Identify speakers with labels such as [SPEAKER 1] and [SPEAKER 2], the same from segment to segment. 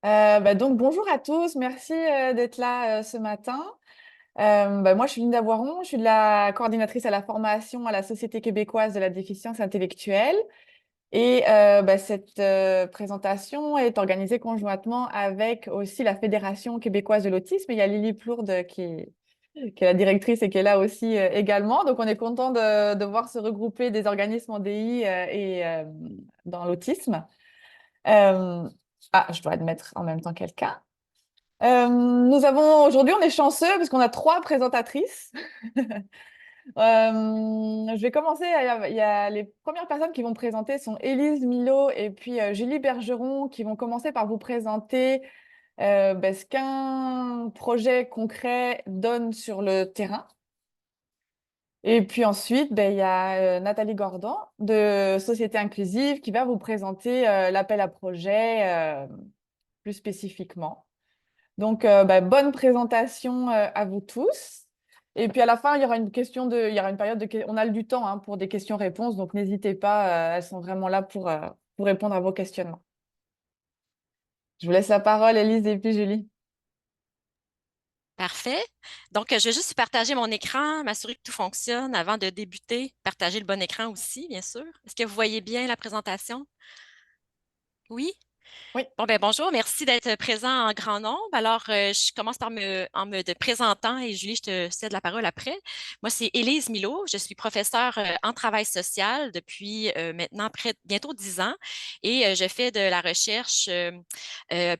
[SPEAKER 1] Donc, bonjour à tous, merci d'être là ce matin. Moi, je suis Linda Boiron, je suis de la coordinatrice à la formation à la Société québécoise de la déficience intellectuelle. Et cette présentation est organisée conjointement avec aussi la Fédération québécoise de l'autisme. Il y a Lily Plourde qui est la directrice et qui est là aussi également. Donc, on est content de voir se regrouper des organismes en DI dans l'autisme. Euh, je dois admettre en même temps quelqu'un. Aujourd'hui, on est chanceux parce qu'on a trois présentatrices. Je vais commencer. Il y a les premières personnes qui vont présenter sont Élise Milot et puis Julie Bergeron qui vont commencer par vous présenter ce qu'un projet concret donne sur le terrain. Et puis ensuite, il y a Nathalie Gordon de Société Inclusive qui va vous présenter l'appel à projet plus spécifiquement. Donc, bonne présentation à vous tous. Et puis à la fin, il y aura une période on a du temps hein, pour des questions-réponses, donc n'hésitez pas, elles sont vraiment là pour répondre à vos questionnements. Je vous laisse la parole, Élise et puis Julie.
[SPEAKER 2] Parfait. Donc, je vais juste partager mon écran, m'assurer que tout fonctionne avant de débuter. Partager le bon écran aussi, bien sûr. Est-ce que vous voyez bien la présentation? Oui?
[SPEAKER 1] Oui.
[SPEAKER 2] Bon, ben bonjour, merci d'être présent en grand nombre. Alors, je commence en me présentant et Julie, je te cède la parole après. Moi, c'est Élise Milot. Je suis professeure en travail social depuis maintenant bientôt 10 ans et je fais de la recherche euh,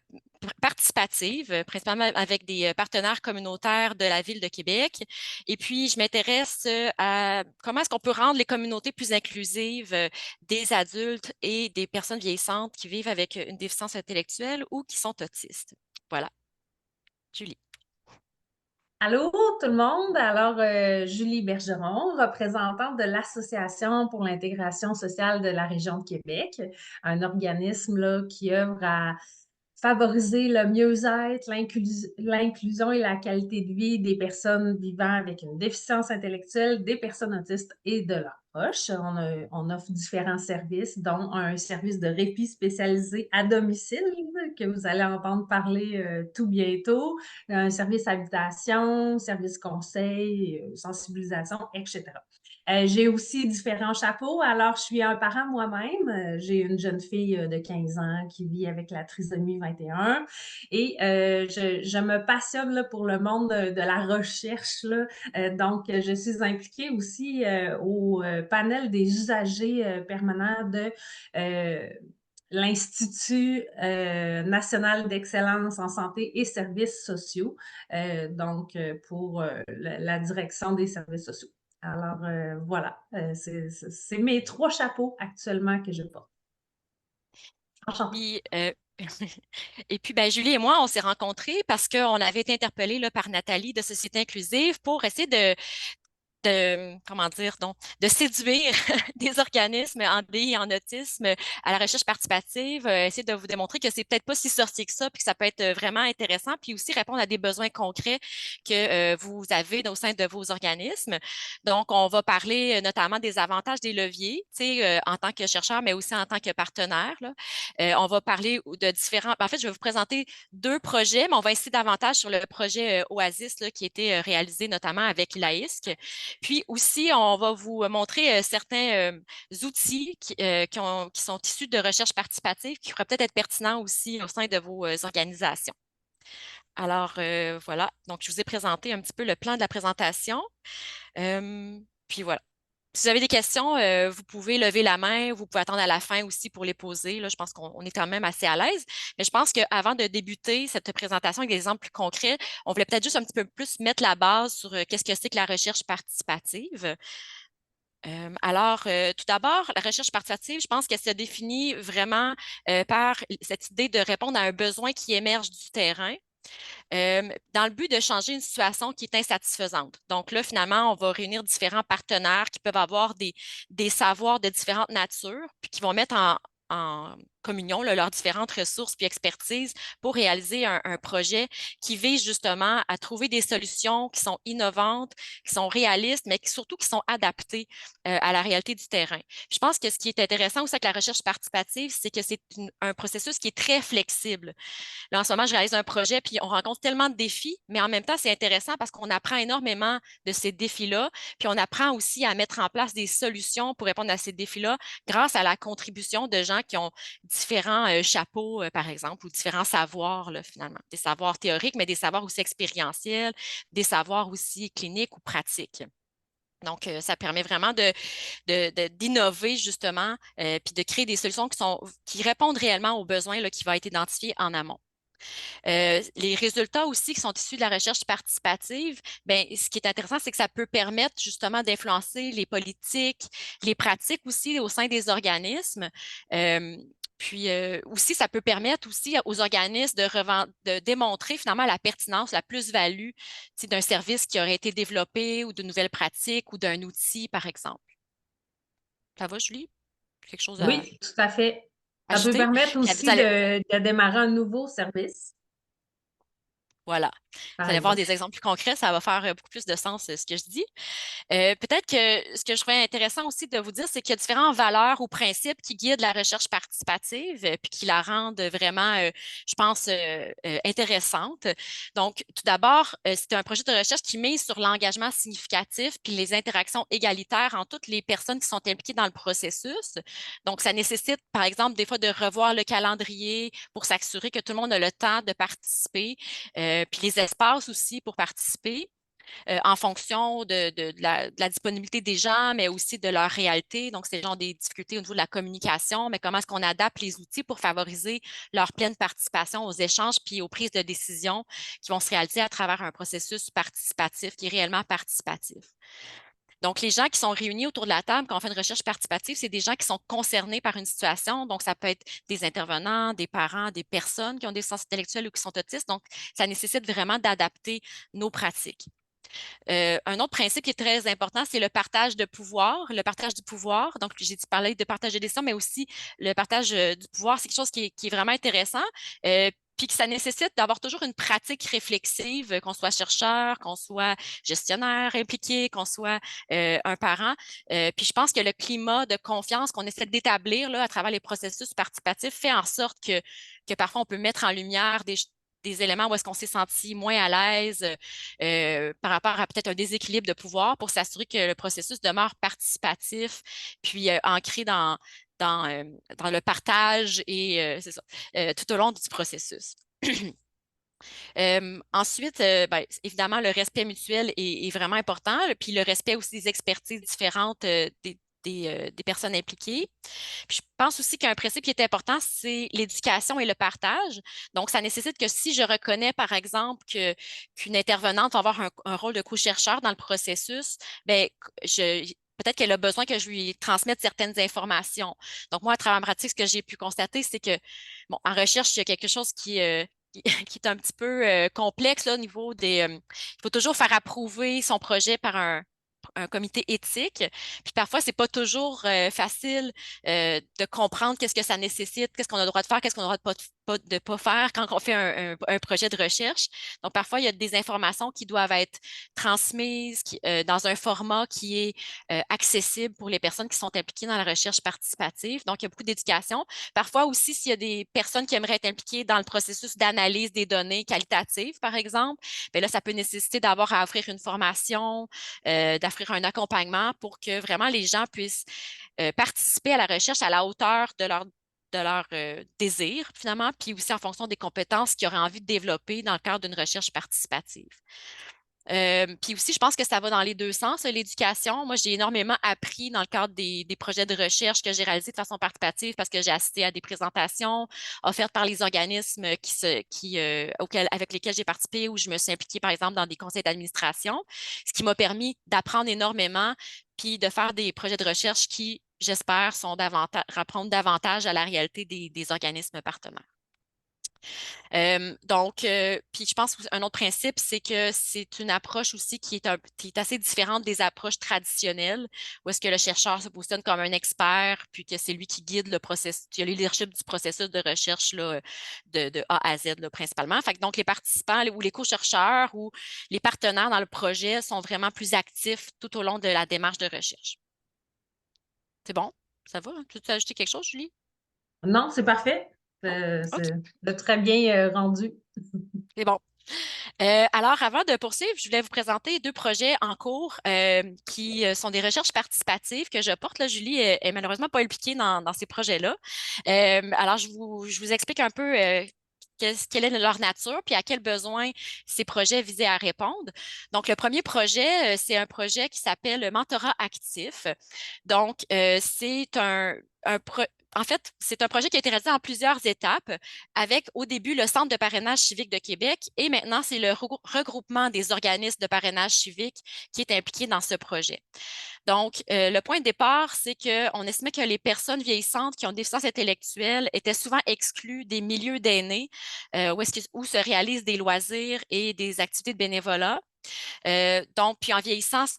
[SPEAKER 2] participative, principalement avec des partenaires communautaires de la Ville de Québec. Et puis, je m'intéresse à comment est-ce qu'on peut rendre les communautés plus inclusives des adultes et des personnes vieillissantes qui vivent avec une déficience intellectuelle ou qui sont autistes. Voilà. Julie.
[SPEAKER 3] Allô tout le monde. Alors, Julie Bergeron, représentante de l'Association pour l'intégration sociale de la région de Québec, un organisme là, qui œuvre à favoriser le mieux-être, l'inclusion et la qualité de vie des personnes vivant avec une déficience intellectuelle, des personnes autistes et de leurs proches. On offre différents services, dont un service de répit spécialisé à domicile que vous allez entendre parler tout bientôt, un service habitation, service conseil, sensibilisation, etc. J'ai aussi différents chapeaux. Alors, je suis un parent moi-même. J'ai une jeune fille de 15 ans qui vit avec la trisomie 21 et je me passionne là, pour le monde de la recherche. Là. Donc, je suis impliquée aussi au panel des usagers permanents de l'Institut national d'excellence en santé et services sociaux, pour la direction des services sociaux. Alors, voilà, c'est mes trois chapeaux actuellement que je porte. Enchantée.
[SPEAKER 2] Puis, et puis, ben, Julie et moi, on s'est rencontrés parce qu'on avait été interpellés là, par Nathalie de Société Inclusive pour essayer comment dire, donc, de séduire des organismes en DI et en autisme à la recherche participative, essayer de vous démontrer que c'est peut-être pas si sorcier que ça, puis que ça peut être vraiment intéressant, puis aussi répondre à des besoins concrets que vous avez au sein de vos organismes. Donc, on va parler notamment des avantages des leviers, tu sais, en tant que chercheur, mais aussi en tant que partenaire. Là. On va parler de différents. En fait, je vais vous présenter deux projets, mais on va insister davantage sur le projet Oasis là, qui a été réalisé notamment avec l'IAISC. Puis aussi, on va vous montrer certains outils qui sont issus de recherche participative qui pourraient peut-être être pertinents aussi au sein de vos organisations. Alors, voilà. Donc, je vous ai présenté un petit peu le plan de la présentation. Puis voilà. Si vous avez des questions, vous pouvez lever la main, vous pouvez attendre à la fin aussi pour les poser. Là, je pense qu'on est quand même assez à l'aise. Mais je pense qu'avant de débuter cette présentation avec des exemples plus concrets, on voulait peut-être juste un petit peu plus mettre la base sur qu'est-ce que c'est que la recherche participative. Tout d'abord, la recherche participative, je pense qu'elle se définit vraiment par cette idée de répondre à un besoin qui émerge du terrain dans le but de changer une situation qui est insatisfaisante. Donc là, finalement, on va réunir différents partenaires qui peuvent avoir des savoirs de différentes natures, puis qui vont mettre en communion, là, leurs différentes ressources puis expertises pour réaliser un projet qui vise justement à trouver des solutions qui sont innovantes, qui sont réalistes, mais surtout qui sont adaptées à la réalité du terrain. Je pense que ce qui est intéressant aussi avec la recherche participative, c'est que c'est un processus qui est très flexible. Là, en ce moment, je réalise un projet, puis on rencontre tellement de défis, mais en même temps, c'est intéressant parce qu'on apprend énormément de ces défis-là, puis on apprend aussi à mettre en place des solutions pour répondre à ces défis-là grâce à la contribution de gens qui ont différents chapeaux, par exemple, ou différents savoirs, là, finalement. Des savoirs théoriques, mais des savoirs aussi expérientiels, des savoirs aussi cliniques ou pratiques. Donc, ça permet vraiment d'innover justement, puis de créer des solutions qui répondent réellement aux besoins là, qui vont être identifiés en amont. Les résultats aussi qui sont issus de la recherche participative, ben, ce qui est intéressant, c'est que ça peut permettre justement d'influencer les politiques, les pratiques aussi au sein des organismes. Puis aussi, ça peut permettre aussi aux organismes de démontrer finalement la pertinence, la plus-value d'un service qui aurait été développé ou de nouvelles pratiques ou d'un outil, par exemple. Ça va, Julie? Quelque chose à
[SPEAKER 3] Oui, tout à fait. Ça peut
[SPEAKER 2] ajouter?
[SPEAKER 3] permettre
[SPEAKER 2] Puis,
[SPEAKER 3] aussi de démarrer un nouveau service,
[SPEAKER 2] voilà. Vous
[SPEAKER 3] par
[SPEAKER 2] allez voir
[SPEAKER 3] exemple.
[SPEAKER 2] des exemples plus concrets, ça va faire beaucoup plus de sens ce que je dis. Peut-être que ce que je trouvais intéressant aussi de vous dire, c'est qu'il y a différentes valeurs ou principes qui guident la recherche participative puis qui la rendent vraiment, je pense, intéressante. Donc, tout d'abord, c'est un projet de recherche qui mise sur l'engagement significatif puis les interactions égalitaires entre toutes les personnes qui sont impliquées dans le processus. Donc, ça nécessite, par exemple, des fois de revoir le calendrier pour s'assurer que tout le monde a le temps de participer, puis les espaces aussi pour participer en fonction de la disponibilité des gens, mais aussi de leur réalité. Donc, c'est genre des difficultés au niveau de la communication, mais comment est-ce qu'on adapte les outils pour favoriser leur pleine participation aux échanges puis aux prises de décision qui vont se réaliser à travers un processus participatif qui est réellement participatif. Donc, les gens qui sont réunis autour de la table quand on fait une recherche participative, c'est des gens qui sont concernés par une situation. Donc, ça peut être des intervenants, des parents, des personnes qui ont des sens intellectuels ou qui sont autistes. Donc, ça nécessite vraiment d'adapter nos pratiques. Un autre principe qui est très important, c'est le partage de pouvoir. Le partage du pouvoir, donc j'ai parlé de partage de décision, mais aussi le partage du pouvoir, c'est quelque chose qui est vraiment intéressant. Puis que ça nécessite d'avoir toujours une pratique réflexive, qu'on soit chercheur, qu'on soit gestionnaire impliqué, qu'on soit un parent. Puis je pense que le climat de confiance qu'on essaie d'établir là, à travers les processus participatifs fait en sorte que parfois on peut mettre en lumière des éléments où est-ce qu'on s'est senti moins à l'aise par rapport à peut-être un déséquilibre de pouvoir pour s'assurer que le processus demeure participatif, puis ancré dans le partage et c'est ça, tout au long du processus. Ensuite, ben, évidemment, le respect mutuel est vraiment important, puis le respect aussi des expertises différentes des personnes impliquées. Puis je pense aussi qu'un principe qui est important, c'est l'éducation et le partage. Donc, ça nécessite que si je reconnais, par exemple, qu'une intervenante va avoir un rôle de co-chercheur dans le processus, ben, peut-être qu'elle a besoin que je lui transmette certaines informations. Donc, moi, à travers ma pratique, ce que j'ai pu constater, c'est que, bon, en recherche, il y a quelque chose qui est un petit peu complexe là, au niveau il faut toujours faire approuver son projet par un comité éthique. Puis parfois, c'est pas toujours facile de comprendre qu'est-ce que ça nécessite, qu'est-ce qu'on a le droit de faire, qu'est-ce qu'on a le droit de pas faire quand on fait un projet de recherche. Donc, parfois, il y a des informations qui doivent être transmises dans un format qui est accessible pour les personnes qui sont impliquées dans la recherche participative. Donc, il y a beaucoup d'éducation. Parfois aussi, s'il y a des personnes qui aimeraient être impliquées dans le processus d'analyse des données qualitatives, par exemple, bien là, ça peut nécessiter d'avoir à offrir une formation, d'offrir un accompagnement pour que vraiment les gens puissent participer à la recherche à la hauteur de leur désir, finalement, puis aussi en fonction des compétences qu'ils auraient envie de développer dans le cadre d'une recherche participative. Puis aussi, je pense que ça va dans les deux sens, l'éducation. Moi, j'ai énormément appris dans le cadre des projets de recherche que j'ai réalisés de façon participative parce que j'ai assisté à des présentations offertes par les organismes avec lesquels j'ai participé ou je me suis impliquée, par exemple, dans des conseils d'administration, ce qui m'a permis d'apprendre énormément puis de faire des projets de recherche qui, j'espère, répondent davantage à la réalité des organismes partenaires. Puis je pense qu'un autre principe, c'est que c'est une approche aussi qui est assez différente des approches traditionnelles, où est-ce que le chercheur se positionne comme un expert, puis que c'est lui qui guide le processus, qui a le leadership du processus de recherche là, de A à Z là, principalement. Fait que donc les participants ou les co-chercheurs ou les partenaires dans le projet sont vraiment plus actifs tout au long de la démarche de recherche. C'est bon? Ça va? Tu veux ajouter quelque chose, Julie?
[SPEAKER 3] Non, c'est parfait.
[SPEAKER 2] Non? OK.
[SPEAKER 3] C'est très bien rendu.
[SPEAKER 2] C'est bon. Alors, avant de poursuivre, je voulais vous présenter deux projets en cours qui sont des recherches participatives que je porte. Là, Julie est malheureusement pas impliquée dans ces projets-là. Alors, je vous explique un peu quelle est leur nature, puis à quels besoins ces projets visaient à répondre. Donc, le premier projet, c'est un projet qui s'appelle le mentorat actif. Donc, en fait, c'est un projet qui a été réalisé en plusieurs étapes, avec au début le Centre de parrainage civique de Québec et maintenant, c'est le regroupement des organismes de parrainage civique qui est impliqué dans ce projet. Donc, le point de départ, c'est qu'on estimait que les personnes vieillissantes qui ont des déficience intellectuelle étaient souvent exclues des milieux d'aînés où se réalisent des loisirs et des activités de bénévolat. Donc, puis en vieillissant, ce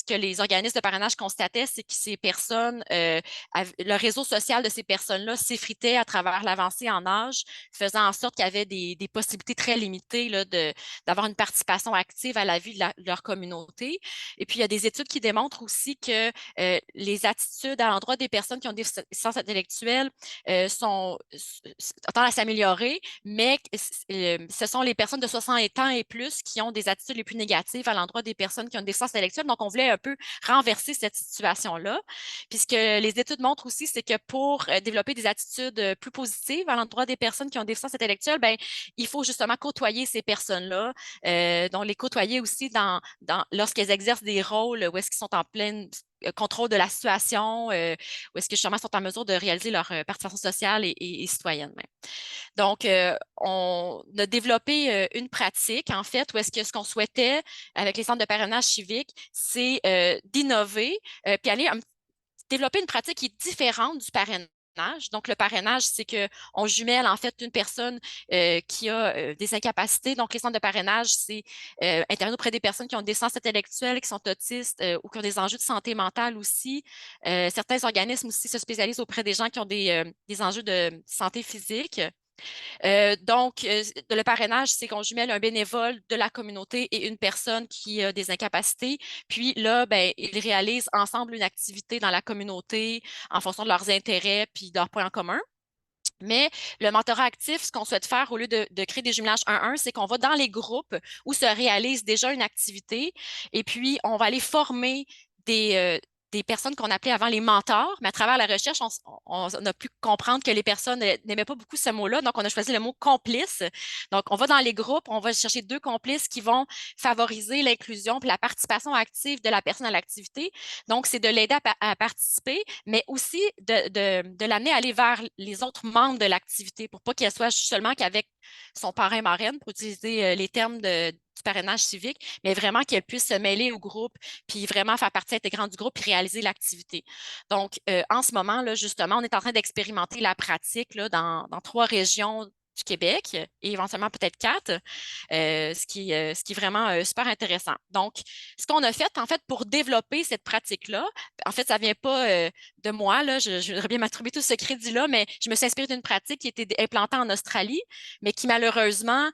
[SPEAKER 2] que les organismes de parrainage constataient, c'est que ces personnes, le réseau social de ces personnes-là s'effritait à travers l'avancée en âge, faisant en sorte qu'il y avait des possibilités très limitées là, d'avoir une participation active à la vie de leur communauté. Et puis, il y a des études qui démontrent aussi que les attitudes à l'endroit des personnes qui ont des déficiences intellectuelles tendent à s'améliorer, mais ce sont les personnes de 60 ans et plus qui ont des attitudes les plus négatives à l'endroit des personnes qui ont des déficience intellectuelle. Donc, on voulait un peu renverser cette situation-là. Puis, ce que les études montrent aussi, c'est que pour développer des attitudes plus positives à l'endroit des personnes qui ont des déficience intellectuelle, ben, il faut justement côtoyer ces personnes-là, donc les côtoyer aussi lorsqu'elles exercent des rôles où est-ce qu'ils sont en pleine contrôle de la situation, où est-ce que justement sont en mesure de réaliser leur participation sociale et citoyenne même. Donc, on a développé une pratique, en fait, où est-ce que ce qu'on souhaitait avec les centres de parrainage civique, c'est d'innover, puis développer une pratique qui est différente du parrainage. Donc, le parrainage, c'est qu'on jumelle en fait une personne qui a des incapacités. Donc, les centres de parrainage, c'est intervenir auprès des personnes qui ont des déficiences intellectuelles, qui sont autistes ou qui ont des enjeux de santé mentale aussi. Certains organismes aussi se spécialisent auprès des gens qui ont des enjeux de santé physique. Le parrainage, c'est qu'on jumelle un bénévole de la communauté et une personne qui a des incapacités. Puis là, ben, ils réalisent ensemble une activité dans la communauté en fonction de leurs intérêts puis de leurs points en commun. Mais le mentorat actif, ce qu'on souhaite faire au lieu de créer des jumelages 1-1, c'est qu'on va dans les groupes où se réalise déjà une activité et puis on va aller former des personnes qu'on appelait avant les mentors, mais à travers la recherche, on a pu comprendre que les personnes n'aimaient pas beaucoup ce mot-là, donc on a choisi le mot complice. Donc, on va dans les groupes, on va chercher deux complices qui vont favoriser l'inclusion et la participation active de la personne à l'activité. Donc, c'est de l'aider à participer, mais aussi de l'amener à aller vers les autres membres de l'activité pour pas qu'elle soit seulement qu'avec son parrain-marraine, pour utiliser les termes du parrainage civique, mais vraiment qu'elle puisse se mêler au groupe, puis vraiment faire partie intégrante du groupe, puis réaliser l'activité. Donc, en ce moment, là, justement, on est en train d'expérimenter la pratique là, dans 3 régions du Québec et éventuellement peut-être 4, ce qui est vraiment super intéressant. Donc, ce qu'on a fait, en fait, pour développer cette pratique-là, en fait, ça ne vient pas de moi, là, je voudrais bien m'attribuer tout ce crédit-là, mais je me suis inspirée d'une pratique qui a été implantée en Australie, mais qui malheureusement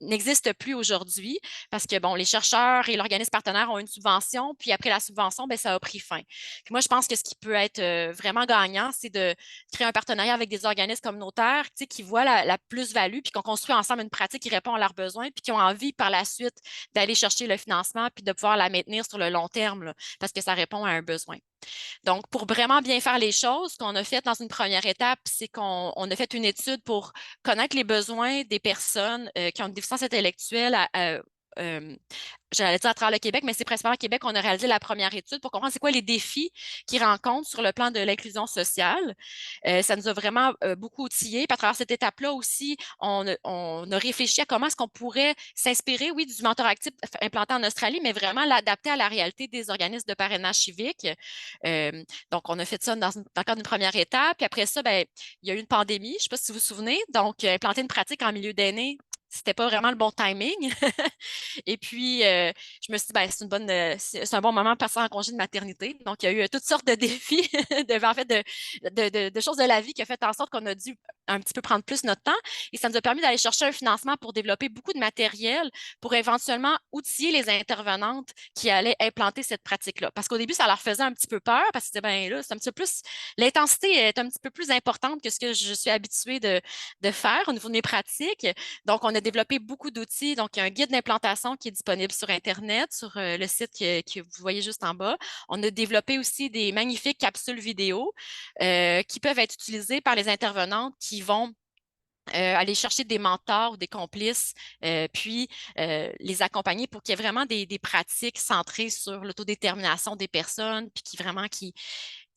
[SPEAKER 2] n'existe plus aujourd'hui parce que, bon, les chercheurs et l'organisme partenaire ont une subvention, puis après la subvention, ben, ça a pris fin. Puis moi, je pense que ce qui peut être vraiment gagnant, c'est de créer un partenariat avec des organismes communautaires, tu sais, qui voient la plus-value, puis qu'on construit ensemble une pratique qui répond à leurs besoins, puis qui ont envie par la suite d'aller chercher le financement, puis de pouvoir la maintenir sur le long terme, là, parce que ça répond à un besoin. Donc, pour vraiment bien faire les choses, ce qu'on a fait dans une première étape, c'est qu'on a fait une étude pour connaître les besoins des personnes qui ont une déficience intellectuelle j'allais dire à travers le Québec, mais c'est principalement au Québec qu'on a réalisé la première étude pour comprendre c'est quoi les défis qu'ils rencontrent sur le plan de l'inclusion sociale. Ça nous a vraiment beaucoup outillés. Puis à travers cette étape-là aussi, on a réfléchi à comment est-ce qu'on pourrait s'inspirer, oui, du mentor actif implanté en Australie, mais vraiment l'adapter à la réalité des organismes de parrainage civique. Donc, on a fait ça dans le cadre d'une première étape. Puis après ça, ben, il y a eu une pandémie, je ne sais pas si vous vous souvenez. Donc, implanter une pratique en milieu d'aînés, c'était pas vraiment le bon timing. Et puis, je me suis dit, ben, c'est un bon moment de passer en congé de maternité. Donc, il y a eu toutes sortes de défis, en fait, de choses de la vie qui a fait en sorte qu'on a dû un petit peu prendre plus notre temps. Et ça nous a permis d'aller chercher un financement pour développer beaucoup de matériel pour éventuellement outiller les intervenantes qui allaient implanter cette pratique-là. Parce qu'au début, ça leur faisait un petit peu peur parce que ben là, c'est un petit peu plus, l'intensité est un petit peu plus importante que ce que je suis habituée de faire au niveau de mes pratiques. Donc, on a développé beaucoup d'outils. Donc, il y a un guide d'implantation qui est disponible sur Internet, sur le site que vous voyez juste en bas. On a développé aussi des magnifiques capsules vidéo qui peuvent être utilisées par les intervenantes qui vont aller chercher des mentors ou des complices, puis les accompagner pour qu'il y ait vraiment des pratiques centrées sur l'autodétermination des personnes, puis qui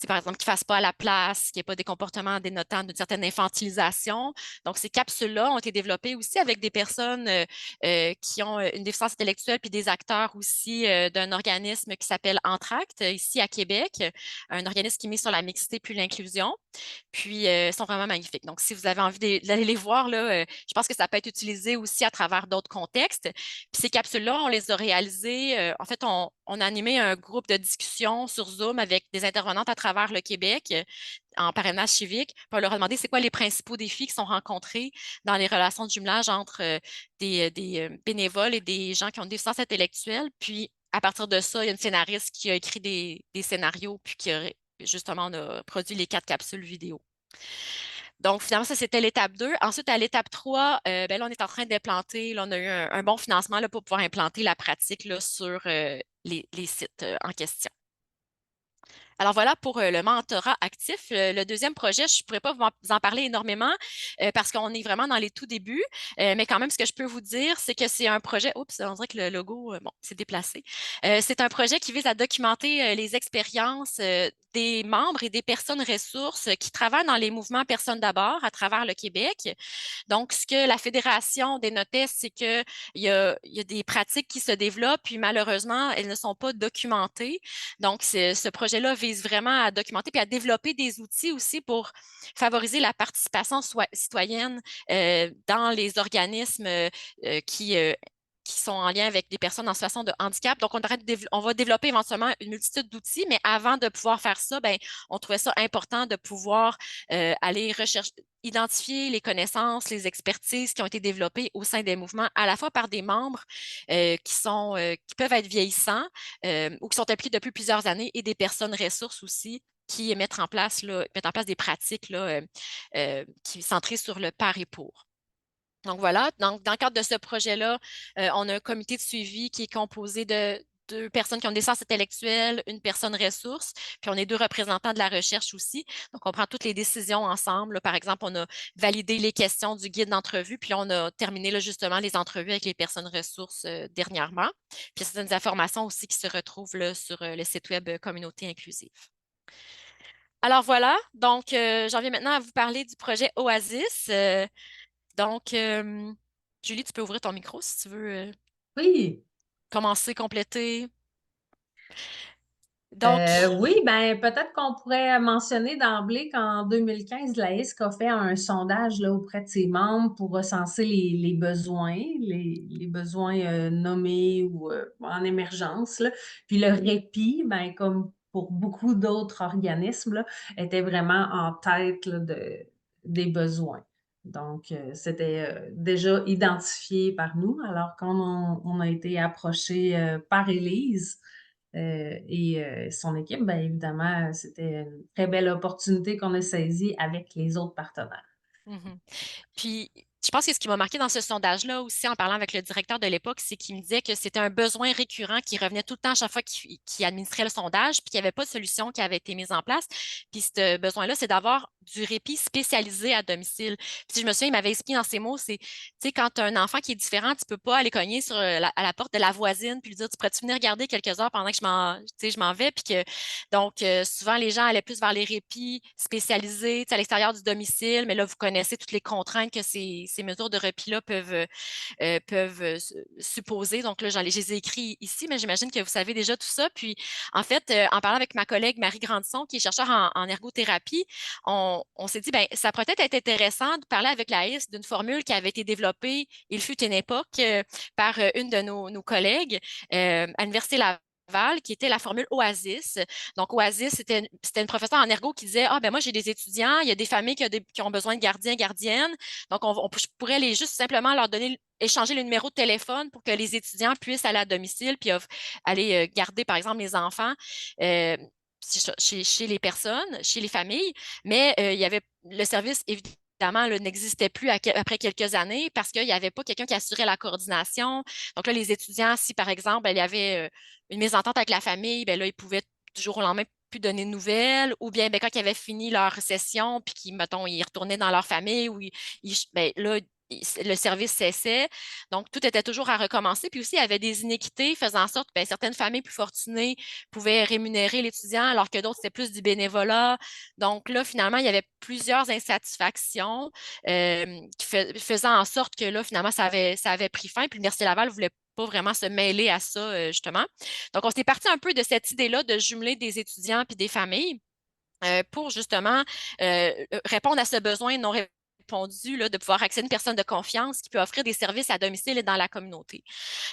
[SPEAKER 2] par exemple, qu'ils ne fassent pas à la place, qu'il n'y ait pas des comportements dénotant d'une certaine infantilisation. Donc, ces capsules-là ont été développées aussi avec des personnes qui ont une déficience intellectuelle, puis des acteurs aussi d'un organisme qui s'appelle Entracte, ici à Québec, un organisme qui met sur la mixité puis l'inclusion. Puis, ils sont vraiment magnifiques. Donc, si vous avez envie d'aller les voir, là, je pense que ça peut être utilisé aussi à travers d'autres contextes. Puis, ces capsules-là, on les a réalisées. En fait, on a animé un groupe de discussion sur Zoom avec des intervenantes à travers le Québec en parrainage civique. Puis, on leur a demandé c'est quoi les principaux défis qui sont rencontrés dans les relations de jumelage entre des bénévoles et des gens qui ont des déficience intellectuelle. Puis, à partir de ça, il y a une scénariste qui a écrit des scénarios, puis justement, on a produit les 4 capsules vidéo. Donc, finalement, ça, c'était l'étape 2. Ensuite, à l'étape 3, ben là, on est en train d'implanter, là, on a eu un bon financement là, pour pouvoir implanter la pratique là, sur les sites en question. Alors voilà pour le mentorat actif. Le deuxième projet, je ne pourrais pas vous en parler énormément parce qu'on est vraiment dans les tout débuts. Mais quand même, ce que je peux vous dire, c'est que c'est un projet. Oups, on dirait que le logo, bon, s'est déplacé. C'est un projet qui vise à documenter les expériences des membres et des personnes ressources qui travaillent dans les mouvements Personnes d'abord à travers le Québec. Donc, ce que la Fédération dénotait, c'est qu'il y a des pratiques qui se développent, puis malheureusement, elles ne sont pas documentées. Donc, ce projet-là vise vraiment à documenter puis à développer des outils aussi pour favoriser la participation citoyenne dans les organismes qui sont en lien avec des personnes en situation de handicap. Donc, on va développer éventuellement une multitude d'outils, mais avant de pouvoir faire ça, ben, on trouvait ça important de pouvoir aller rechercher, identifier les connaissances, les expertises qui ont été développées au sein des mouvements, à la fois par des membres qui peuvent être vieillissants ou qui sont impliqués depuis plusieurs années et des personnes ressources aussi qui mettent en place des pratiques là, qui sont centrées sur le par et pour. Donc voilà, donc, dans le cadre de ce projet-là, on a un comité de suivi qui est composé de 2 personnes qui ont des sens intellectuels, une personne ressource, puis on est 2 représentants de la recherche aussi. Donc, on prend toutes les décisions ensemble. Là, par exemple, on a validé les questions du guide d'entrevue, puis là, on a terminé là, justement les entrevues avec les personnes ressources dernièrement. Puis, c'est des informations aussi qui se retrouvent là, sur le site web Communauté inclusive. Alors voilà, donc j'en viens maintenant à vous parler du projet Oasis. Donc, Julie, tu peux ouvrir ton micro si tu veux
[SPEAKER 3] Oui.
[SPEAKER 2] commencer, compléter. Donc,
[SPEAKER 3] Oui, ben peut-être qu'on pourrait mentionner d'emblée qu'en 2015, l'AISC a fait un sondage là, auprès de ses membres pour recenser les besoins, les besoins nommés ou en émergence, là. Puis le répit, ben, comme pour beaucoup d'autres organismes, là, était vraiment en tête là, des besoins. Donc, c'était déjà identifié par nous. Alors, quand on a été approché par Élise, et son équipe, bien évidemment, c'était une très belle opportunité qu'on a saisie avec les autres partenaires.
[SPEAKER 2] mhm. Puis, je pense que ce qui m'a marqué dans ce sondage-là aussi, en parlant avec le directeur de l'époque, c'est qu'il me disait que c'était un besoin récurrent qui revenait tout le temps à chaque fois qu'il administrait le sondage, puis qu'il n'y avait pas de solution qui avait été mise en place. Puis ce besoin-là, c'est d'avoir du répit spécialisé à domicile. Puis si je me souviens, il m'avait expliqué dans ces mots, c'est, tu sais, quand tu as un enfant qui est différent, tu peux pas aller cogner à la porte de la voisine puis lui dire, tu pourrais-tu venir garder quelques heures pendant que je m'en vais, puis que donc, souvent, les gens allaient plus vers les répits spécialisés, tu sais, à l'extérieur du domicile, mais là, vous connaissez toutes les contraintes que ces mesures de repli-là peuvent supposer. Donc là, je les ai écrits ici, mais j'imagine que vous savez déjà tout ça. Puis, en fait, en parlant avec ma collègue Marie Grandisson, qui est chercheure en ergothérapie, on s'est dit, ben, ça pourrait peut-être être intéressant de parler avec la l'AIS d'une formule qui avait été développée, il fut une époque, par une de nos collègues à l'Université Laval, qui était la formule Oasis. Donc, Oasis, c'était une professeure en ergo qui disait, ah, ben moi, j'ai des étudiants, il y a des familles qui ont besoin de gardiens, gardiennes. Donc, je pourrais les juste simplement leur donner, échanger le numéro de téléphone pour que les étudiants puissent aller à domicile puis aller garder, par exemple, les enfants. euh, chez les personnes, chez les familles, mais il y avait le service, évidemment, là, n'existait plus après quelques années parce qu'il n'y avait pas quelqu'un qui assurait la coordination. Donc là, les étudiants, si par exemple, ben, il y avait une mésentente avec la famille, ben là, ils pouvaient du jour au lendemain plus donner de nouvelles, ou bien ben, quand ils avaient fini leur session, puis qu'ils, mettons, ils retournaient dans leur famille, ou ben, là, le service cessait. Donc, tout était toujours à recommencer. Puis aussi, il y avait des inéquités faisant en sorte que ben, certaines familles plus fortunées pouvaient rémunérer l'étudiant, alors que d'autres, c'était plus du bénévolat. Donc là, finalement, il y avait plusieurs insatisfactions faisant en sorte que là, finalement, ça avait pris fin. Puis l'Université Laval ne voulait pas vraiment se mêler à ça, justement. Donc, on s'est parti un peu de cette idée-là de jumeler des étudiants puis des familles pour justement répondre à ce besoin non répondu là, de pouvoir accéder à une personne de confiance qui peut offrir des services à domicile et dans la communauté.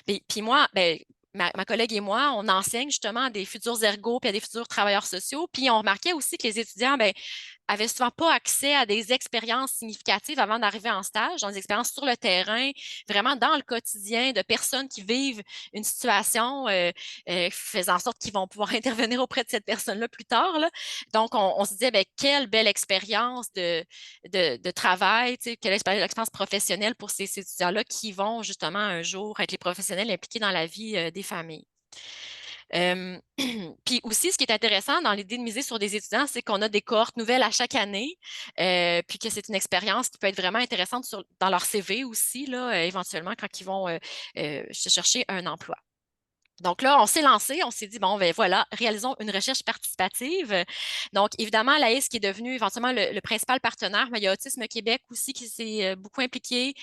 [SPEAKER 2] Puis moi, ben, ma collègue et moi, on enseigne justement à des futurs ergots puis à des futurs travailleurs sociaux. Puis on remarquait aussi que les étudiants, ben, avaient souvent pas accès à des expériences significatives avant d'arriver en stage, dans des expériences sur le terrain, vraiment dans le quotidien de personnes qui vivent une situation faisant en sorte qu'ils vont pouvoir intervenir auprès de cette personne-là plus tard, là. Donc, on se disait, ben, quelle belle expérience de travail, tu sais, quelle expérience professionnelle pour ces étudiants-là qui vont justement un jour être les professionnels impliqués dans la vie des familles. Euh, Puis aussi, ce qui est intéressant dans l'idée de miser sur des étudiants, c'est qu'on a des cohortes nouvelles à chaque année, puis que c'est une expérience qui peut être vraiment intéressante dans leur CV aussi, là, éventuellement, quand ils vont se chercher un emploi. Donc là, on s'est lancé, on s'est dit, bon, ben voilà, réalisons une recherche participative. Donc, évidemment, l'AIS qui est devenu éventuellement le principal partenaire, mais il y a Autisme Québec aussi qui s'est beaucoup impliqué,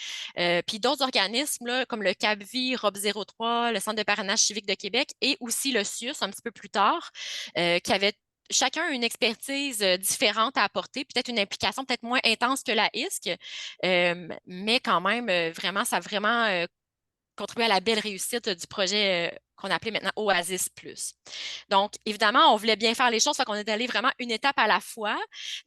[SPEAKER 2] puis d'autres organismes là, comme le CAPVI, ROB 03, le Centre de parrainage civique de Québec et aussi le CIUS un petit peu plus tard, qui avaient chacun une expertise différente à apporter, peut-être une implication peut-être moins intense que la ISC, mais quand même, vraiment, ça a vraiment contribué à la belle réussite du projet qu'on appelait maintenant Oasis Plus. Donc, évidemment, on voulait bien faire les choses, fait qu'on est allé vraiment une étape à la fois.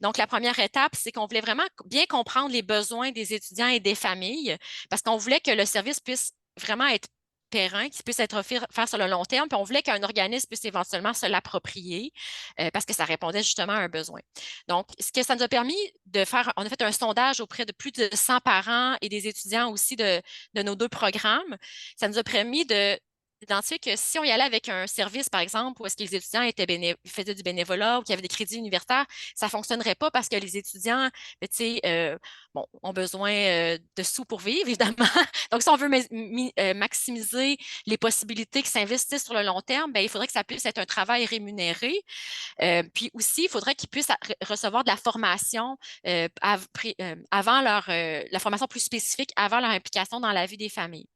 [SPEAKER 2] Donc, la première étape, c'est qu'on voulait vraiment bien comprendre les besoins des étudiants et des familles, parce qu'on voulait que le service puisse vraiment être périn, qui puisse être offert sur le long terme, puis on voulait qu'un organisme puisse éventuellement se l'approprier parce que ça répondait justement à un besoin. Donc, ce que ça nous a permis de faire, on a fait un sondage auprès de plus de 100 parents et des étudiants aussi de nos deux programmes. Ça nous a permis d'identifier que si on y allait avec un service, par exemple, où est-ce que les étudiants faisaient du bénévolat ou qu'il y avait des crédits universitaires, ça ne fonctionnerait pas parce que les étudiants, tu sais, bon, ont besoin de sous pour vivre, évidemment. Donc, si on veut maximiser les possibilités qui s'investissent sur le long terme, bien, il faudrait que ça puisse être un travail rémunéré. Puis aussi, il faudrait qu'ils puissent recevoir de la formation avant la formation plus spécifique, avant leur implication dans la vie des familles.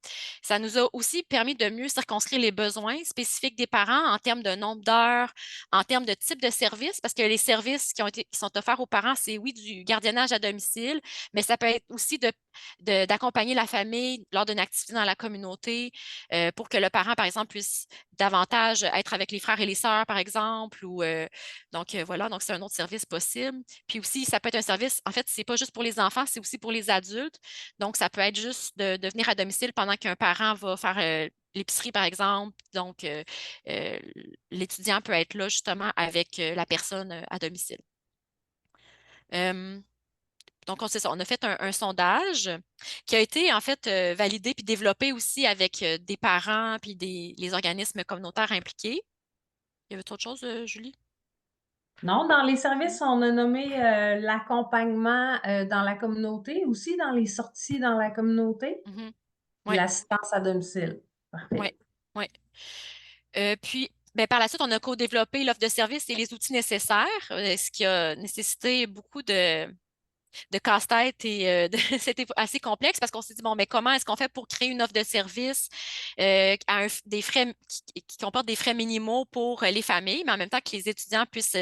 [SPEAKER 2] Ça nous a aussi permis de mieux circonscrire les besoins spécifiques des parents en termes de nombre d'heures, en termes de type de service, parce que les services qui sont offerts aux parents, c'est oui du gardiennage à domicile, mais ça peut être aussi d'accompagner la famille lors d'une activité dans la communauté pour que le parent, par exemple, puisse davantage être avec les frères et les sœurs, par exemple, ou donc voilà, donc c'est un autre service possible. Puis aussi, ça peut être un service, en fait, c'est pas juste pour les enfants, c'est aussi pour les adultes. Donc, ça peut être juste de venir à domicile pendant qu'un parent va faire l'épicerie, par exemple. Donc, euh, l'étudiant peut être là justement avec la personne à domicile. Euh, Donc, c'est ça, on a fait un sondage qui a été en fait validé puis développé aussi avec des parents puis les organismes communautaires impliqués. Il y avait autre chose, Julie?
[SPEAKER 3] Non, dans les services, on a nommé l'accompagnement dans la communauté, aussi dans les sorties dans la communauté,
[SPEAKER 2] Mhm.
[SPEAKER 3] puis
[SPEAKER 2] Oui,
[SPEAKER 3] l'assistance à domicile.
[SPEAKER 2] oui,
[SPEAKER 3] Parfait.
[SPEAKER 2] oui. Puis, ben, par la suite, on a co-développé l'offre de services et les outils nécessaires, ce qui a nécessité beaucoup de casse-tête et c'était assez complexe parce qu'on s'est dit, bon, mais comment est-ce qu'on fait pour créer une offre de service des frais qui comporte des frais minimaux pour les familles, mais en même temps que les étudiants puissent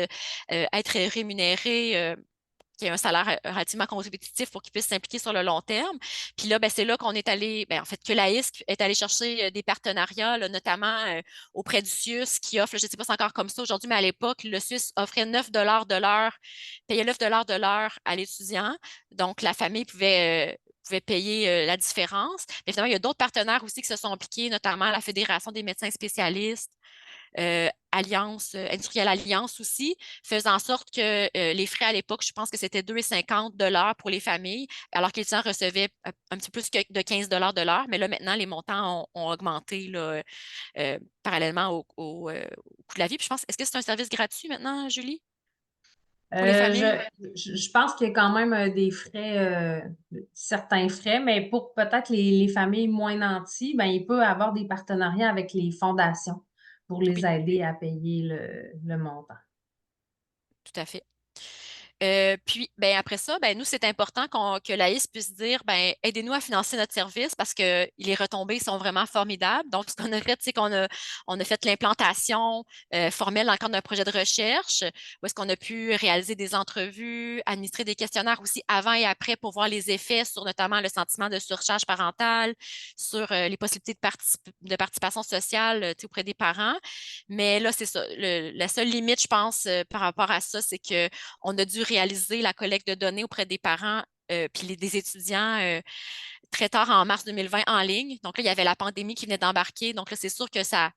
[SPEAKER 2] être rémunérés qui ait un salaire relativement compétitif pour qu'ils puissent s'impliquer sur le long terme. Puis là, ben, c'est là qu'on est allé, ben, en fait, que la l'AISC est allé chercher des partenariats, là, notamment auprès du CIUS qui offre, je ne sais pas si c'est encore comme ça aujourd'hui, mais à l'époque, le CIUS offrait 9 de l'heure, payait 9 de l'heure à l'étudiant. Donc, la famille pouvait payer la différence. Mais finalement, il y a d'autres partenaires aussi qui se sont impliqués, notamment la Fédération des médecins spécialistes, Alliance, Industrielle Alliance aussi, faisant en sorte que les frais à l'époque, je pense que c'était 2,50 de l'heure pour les familles, alors que les étudiants recevaient un petit peu plus de 15 de l'heure. Mais là, maintenant, les montants ont augmenté là, parallèlement au coût de la vie. Puis je pense, est-ce que c'est un service gratuit maintenant, Julie, pour les
[SPEAKER 3] Euh,
[SPEAKER 2] familles?
[SPEAKER 3] je pense qu'il y a quand même des frais, certains frais, mais pour peut-être les familles moins nanties, ben, il peut avoir des partenariats avec les fondations pour les
[SPEAKER 2] Oui,
[SPEAKER 3] aider à payer le montant.
[SPEAKER 2] tout à fait. Puis, ben, après ça, ben, nous, c'est important que l'AIS puisse dire, ben, aidez-nous à financer notre service parce que les retombées sont vraiment formidables. Donc, ce qu'on a fait, c'est on a fait l'implantation formelle dans le cadre d'un projet de recherche où est-ce qu'on a pu réaliser des entrevues, administrer des questionnaires aussi avant et après pour voir les effets sur notamment le sentiment de surcharge parentale, sur les possibilités de participation sociale auprès des parents. Mais là, c'est ça. La seule limite, je pense, par rapport à ça, c'est que on a dû réaliser la collecte de données auprès des parents puis des étudiants très tard en mars 2020 en ligne. Donc là, il y avait la pandémie qui venait d'embarquer. Donc là, c'est sûr que ça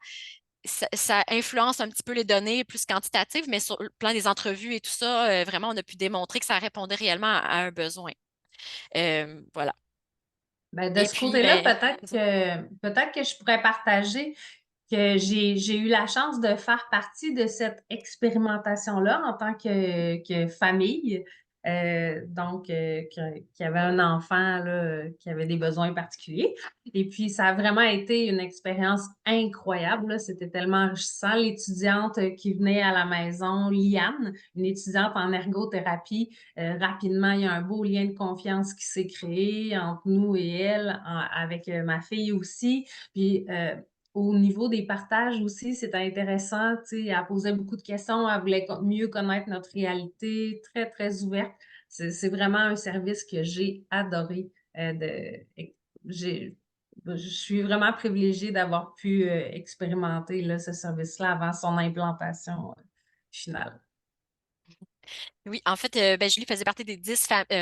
[SPEAKER 2] influence un petit peu les données plus quantitatives, mais sur le plan des entrevues et tout ça, vraiment, on a pu démontrer que ça répondait réellement à un besoin. Voilà.
[SPEAKER 3] Ben, de
[SPEAKER 2] Et
[SPEAKER 3] ce
[SPEAKER 2] puis,
[SPEAKER 3] côté-là,
[SPEAKER 2] ben, c'est ça.
[SPEAKER 3] peut-être que je pourrais partager que j'ai eu la chance de faire partie de cette expérimentation-là en tant que famille. Qui avait un enfant là, qui avait des besoins particuliers. Et puis, ça a vraiment été une expérience incroyable, là. C'était tellement enrichissant. L'étudiante qui venait à la maison, Liane, une étudiante en ergothérapie, rapidement, il y a un beau lien de confiance qui s'est créé entre nous et elle, avec ma fille aussi. Puis, au niveau des partages aussi, c'était intéressant. Tu sais, elle posait beaucoup de questions, elle voulait mieux connaître notre réalité, très, très ouverte. C'est vraiment un service que j'ai adoré. J'ai, je suis vraiment privilégiée d'avoir pu expérimenter là, ce service-là avant son implantation finale.
[SPEAKER 2] Oui, en fait, ben, Julie faisait partie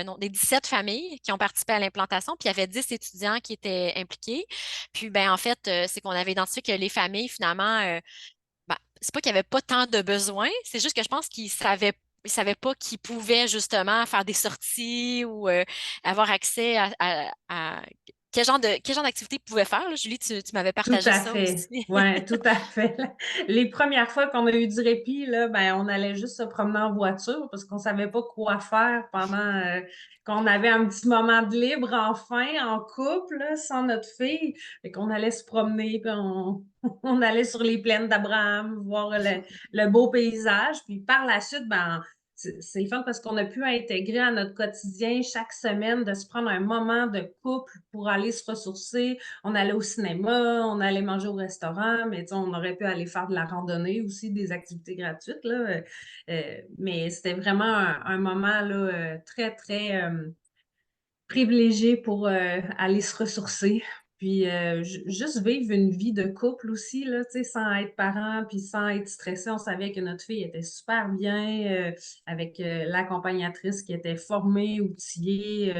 [SPEAKER 2] non, des 17 familles qui ont participé à l'implantation, puis il y avait 10 étudiants qui étaient impliqués. Puis, ben, en fait, c'est qu'on avait identifié que les familles, finalement, ben, c'est pas qu'il n'y avait pas tant de besoins, c'est juste que je pense qu'ils savaient pas qu'ils pouvaient justement faire des sorties ou avoir accès à quel genre d'activité ils pouvaient faire, là. Julie, tu m'avais
[SPEAKER 3] Tout
[SPEAKER 2] partagé
[SPEAKER 3] à
[SPEAKER 2] ça
[SPEAKER 3] fait.
[SPEAKER 2] aussi.
[SPEAKER 3] Ouais, tout à fait. Les premières fois qu'on a eu du répit, là, ben, on allait juste se promener en voiture parce qu'on savait pas quoi faire pendant qu'on avait un petit moment de libre, enfin, en couple, là, sans notre fille. Fait qu'on allait se promener, puis on allait sur les plaines d'Abraham, voir le beau paysage. Puis par la suite, ben, c'est le fun parce qu'on a pu intégrer à notre quotidien chaque semaine de se prendre un moment de couple pour aller se ressourcer. On allait au cinéma, on allait manger au restaurant, mais on aurait pu aller faire de la randonnée aussi, des activités gratuites, là. Mais c'était vraiment un moment là, très, très privilégié pour aller se ressourcer. Puis juste vivre une vie de couple aussi, là, sans être parent, puis sans être stressé. On savait que notre fille était super bien, avec l'accompagnatrice qui était formée, outillée,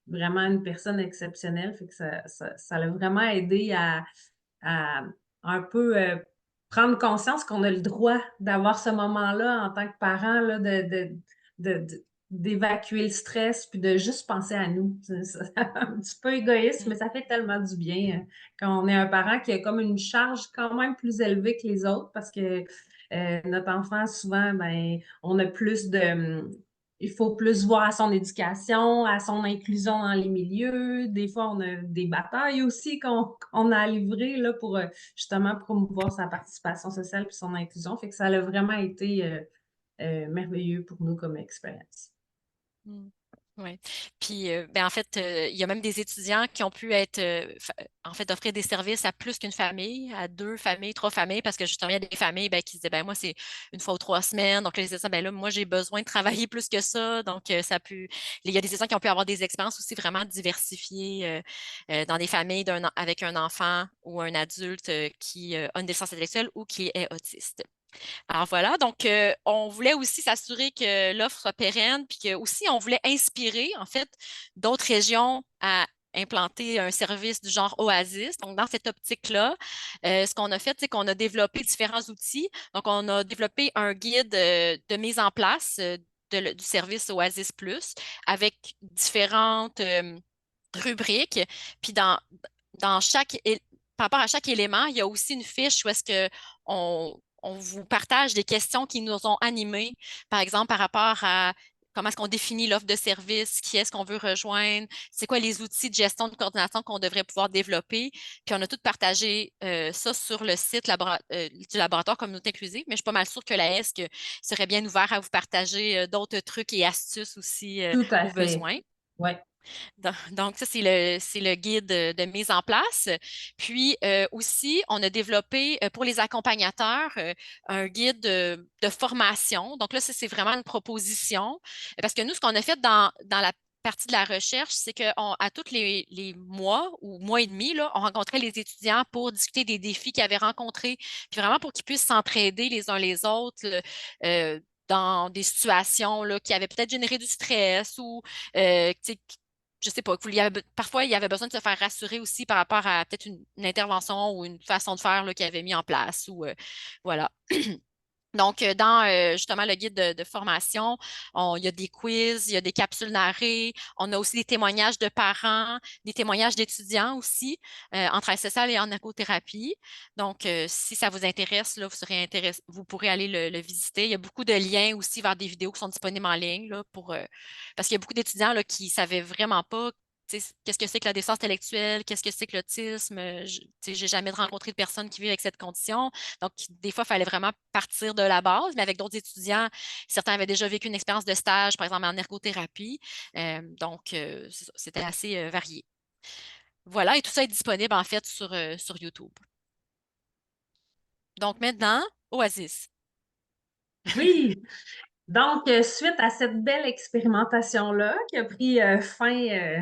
[SPEAKER 3] vraiment une personne exceptionnelle. Fait que ça l'a vraiment aidé à un peu prendre conscience qu'on a le droit d'avoir ce moment-là en tant que parent, là, d'évacuer le stress puis de juste penser à nous. C'est un petit peu égoïste, mais
[SPEAKER 2] Mm.
[SPEAKER 3] ça fait tellement du bien quand on est un parent qui a comme une charge quand même plus élevée que les autres parce que notre enfant, souvent, ben, on a plus de, il faut plus voir à son éducation, à son inclusion dans les milieux. Des fois, on a des batailles aussi qu'on a à livrer là, pour justement promouvoir sa participation sociale puis son inclusion. Fait que ça a vraiment été merveilleux pour nous comme expérience.
[SPEAKER 2] Mm. Ouais. Puis, ben, en fait, il y a même des étudiants qui ont pu être, en fait, offrir des services à plus qu'une famille, à 2 familles, 3 familles, parce que justement, il y a des familles ben, qui se disaient, ben, moi, c'est 1 fois ou 3 semaines. Donc, là, les étudiants, ben là, moi, j'ai besoin de travailler plus que ça. Donc, il y a des étudiants qui ont pu avoir des expériences aussi vraiment diversifiées dans des familles avec un enfant ou un adulte qui a une déficience intellectuelle ou qui est autiste. Alors voilà, donc on voulait aussi s'assurer que l'offre soit pérenne, puis que aussi on voulait inspirer en fait d'autres régions à implanter un service du genre Oasis. Donc dans cette optique-là, ce qu'on a fait, c'est qu'on a développé différents outils. Donc on a développé un guide de mise en place du service Oasis Plus avec différentes rubriques. Puis dans par rapport à chaque élément, il y a aussi une fiche où est-ce que on vous partage des questions qui nous ont animés, par exemple par rapport à comment est-ce qu'on définit l'offre de service, qui est-ce qu'on veut rejoindre, c'est quoi les outils de gestion de coordination qu'on devrait pouvoir développer. Puis on a tout partagé ça sur le site du laboratoire Communauté inclusive, mais je suis pas mal sûre que la ESC serait bien ouvert à vous partager d'autres trucs et astuces aussi
[SPEAKER 3] Tout à
[SPEAKER 2] au
[SPEAKER 3] fait.
[SPEAKER 2] besoin.
[SPEAKER 3] Ouais.
[SPEAKER 2] Donc, ça, c'est le guide de mise en place. Puis aussi, on a développé pour les accompagnateurs un guide de formation. Donc là, ça, c'est vraiment une proposition. Parce que nous, ce qu'on a fait dans la partie de la recherche, c'est qu'à tous les mois ou mois et demi, là, on rencontrait les étudiants pour discuter des défis qu'ils avaient rencontrés, puis vraiment pour qu'ils puissent s'entraider les uns les autres. Dans des situations là, qui avaient peut-être généré du stress ou tu sais, je sais pas, parfois il y avait besoin de se faire rassurer aussi par rapport à peut-être une intervention ou une façon de faire là, qu'il avait mis en place ou voilà. Donc, dans justement le guide de formation, il y a des quiz, il y a des capsules narrées, on a aussi des témoignages de parents, des témoignages d'étudiants aussi en travail social et en écothérapie. Donc, si ça vous intéresse, là, vous pourrez aller le visiter. Il y a beaucoup de liens aussi vers des vidéos qui sont disponibles en ligne là, parce qu'il y a beaucoup d'étudiants là, qui ne savaient vraiment pas qu'est-ce que c'est que la déficience intellectuelle, qu'est-ce que c'est que l'autisme. J'ai jamais rencontré de personnes qui vivent avec cette condition. Donc, des fois, il fallait vraiment partir de la base, mais avec d'autres étudiants, certains avaient déjà vécu une expérience de stage, par exemple en ergothérapie. Donc, c'était assez varié. Voilà, et tout ça est disponible en fait sur YouTube. Donc maintenant, Oasis.
[SPEAKER 3] Oui. Donc, suite à cette belle expérimentation-là qui a pris fin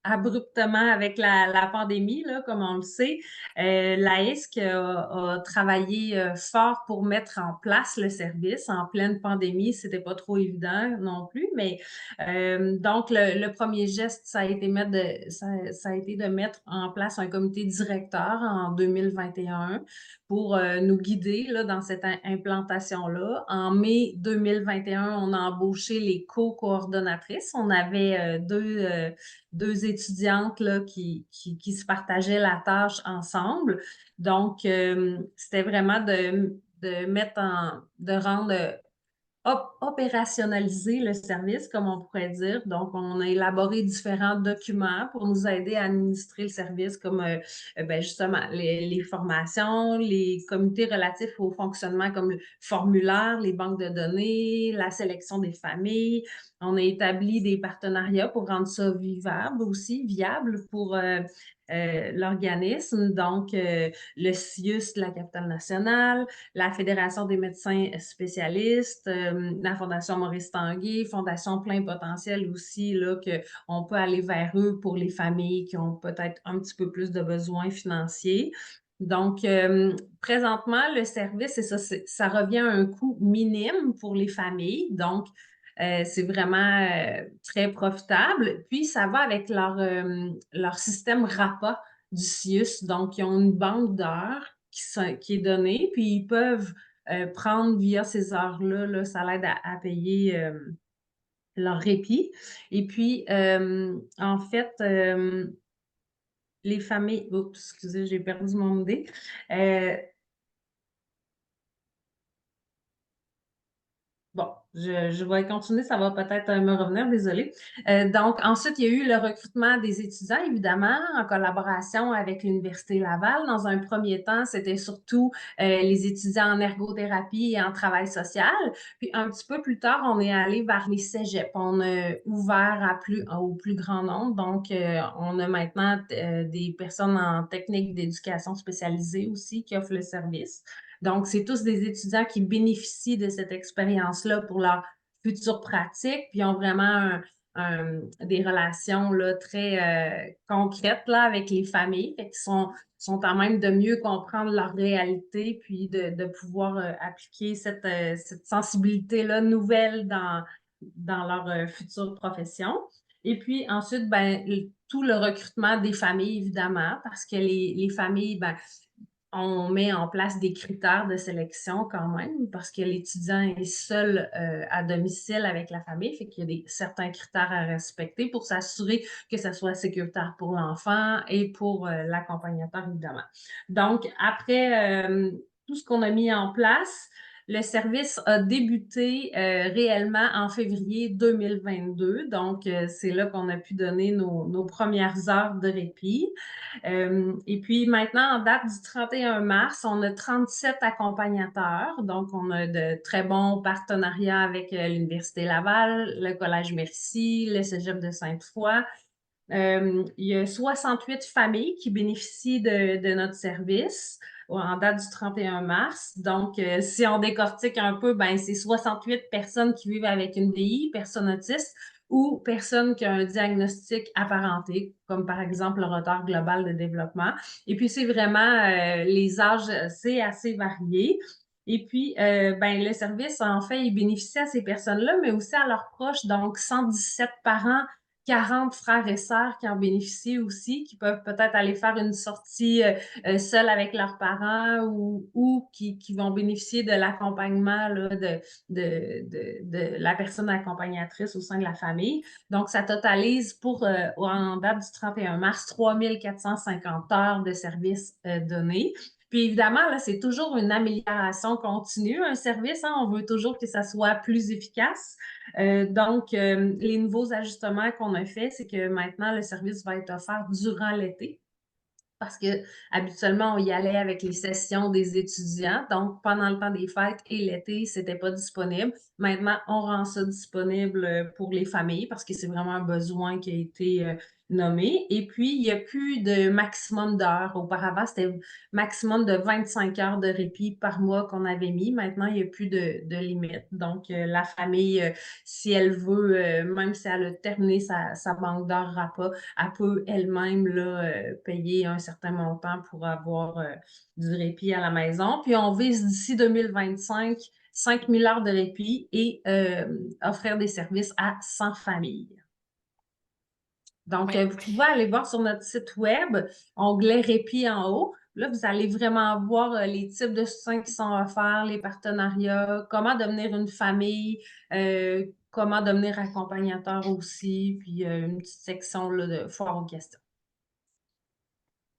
[SPEAKER 3] abruptement avec la pandémie, là, comme on le sait. L'AISC a travaillé fort pour mettre en place le service. En pleine pandémie, c'était pas trop évident non plus, mais donc le premier geste, ça a été de mettre en place un comité directeur en 2021 pour nous guider là, dans cette implantation-là. En mai 2021, on a embauché les co-coordonnatrices. On avait deux étudiantes là, qui se partageaient la tâche ensemble. Donc, c'était vraiment de rendre opérationnaliser le service, comme on pourrait dire. Donc, on a élaboré différents documents pour nous aider à administrer le service, comme ben justement les formations, les comités relatifs au fonctionnement comme le formulaire, les banques de données, la sélection des familles. On a établi des partenariats pour rendre ça viable pour l'organisme. Donc, le CIUS de la capitale nationale, la Fédération des médecins spécialistes, la Fondation Maurice Tanguay, Fondation Plein Potentiel aussi, là, qu'on peut aller vers eux pour les familles qui ont peut-être un petit peu plus de besoins financiers. Donc, présentement, le service, ça revient à un coût minime pour les familles. Donc, c'est vraiment très profitable. Puis, ça va avec leur système RAPA du CIUS. Donc, ils ont une banque d'heures qui est donnée, puis ils peuvent prendre via ces heures-là, là, ça l'aide à payer leur répit. Et puis, en fait, les familles oups, excusez, j'ai perdu mon idée. Bon, je vais continuer, ça va peut-être me revenir, désolée. Donc, ensuite, il y a eu le recrutement des étudiants, évidemment, en collaboration avec l'Université Laval. Dans un premier temps, c'était surtout les étudiants en ergothérapie et en travail social. Puis, un petit peu plus tard, on est allé vers les cégeps. On a ouvert au plus grand nombre. Donc, on a maintenant des personnes en technique d'éducation spécialisée aussi qui offrent le service. Donc, c'est tous des étudiants qui bénéficient de cette expérience-là pour leur future pratique, puis ont vraiment des relations là, très concrètes là, avec les familles, fait qu'ils sont à même de mieux comprendre leur réalité, puis de pouvoir appliquer cette sensibilité-là nouvelle dans leur future profession. Et puis ensuite, ben, tout le recrutement des familles, évidemment, parce que les familles, ben, on met en place des critères de sélection quand même parce que l'étudiant est seul à domicile avec la famille, fait qu'il y a certains critères à respecter pour s'assurer que ça soit sécuritaire pour l'enfant et pour l'accompagnateur, évidemment. Donc, après tout ce qu'on a mis en place, le service a débuté réellement en février 2022. Donc, c'est là qu'on a pu donner nos premières heures de répit. Et puis maintenant, en date du 31 mars, on a 37 accompagnateurs. Donc, on a de très bons partenariats avec l'Université Laval, le Collège Merci, le Cégep de Sainte-Foy. Il y a 68 familles qui bénéficient de notre service en date du 31 mars. Donc, si on décortique un peu, ben, c'est 68 personnes qui vivent avec une VI, personnes autistes, ou personnes qui ont un diagnostic apparenté, comme par exemple le retard global de développement. Et puis, c'est vraiment les âges, c'est assez varié. Et puis, ben, le service, en fait, il bénéficie à ces personnes-là, mais aussi à leurs proches. Donc, 117 parents, 40 frères et sœurs qui en bénéficient aussi, qui peuvent peut-être aller faire une sortie seuls avec leurs parents ou qui vont bénéficier de l'accompagnement là, de la personne accompagnatrice au sein de la famille. Donc, ça totalise en date du 31 mars, 3450 heures de services donnés. Puis évidemment, là, c'est toujours une amélioration continue, un service, hein, on veut toujours que ça soit plus efficace. Donc, les nouveaux ajustements qu'on a faits, c'est que maintenant, le service va être offert durant l'été parce que habituellement, on y allait avec les sessions des étudiants. Donc, pendant le temps des fêtes et l'été, c'était pas disponible. Maintenant, on rend ça disponible pour les familles parce que c'est vraiment un besoin qui a été nommé. Et puis, il n'y a plus de maximum d'heures. Auparavant, c'était maximum de 25 heures de répit par mois qu'on avait mis. Maintenant, il n'y a plus de limite. Donc, la famille, si elle veut, même si elle a terminé sa banque d'heures RAPA, elle peut elle-même là, payer un certain montant pour avoir du répit à la maison. Puis on vise d'ici 2025 5 000 heures de répit et offrir des services à 100 familles. Donc,
[SPEAKER 2] Oui.
[SPEAKER 3] vous pouvez aller voir sur notre site web, onglet répit en haut. Là, vous allez vraiment voir les types de soutien qui sont offerts, les partenariats, comment devenir une famille, comment devenir accompagnateur aussi, puis une petite section là, de foire aux questions.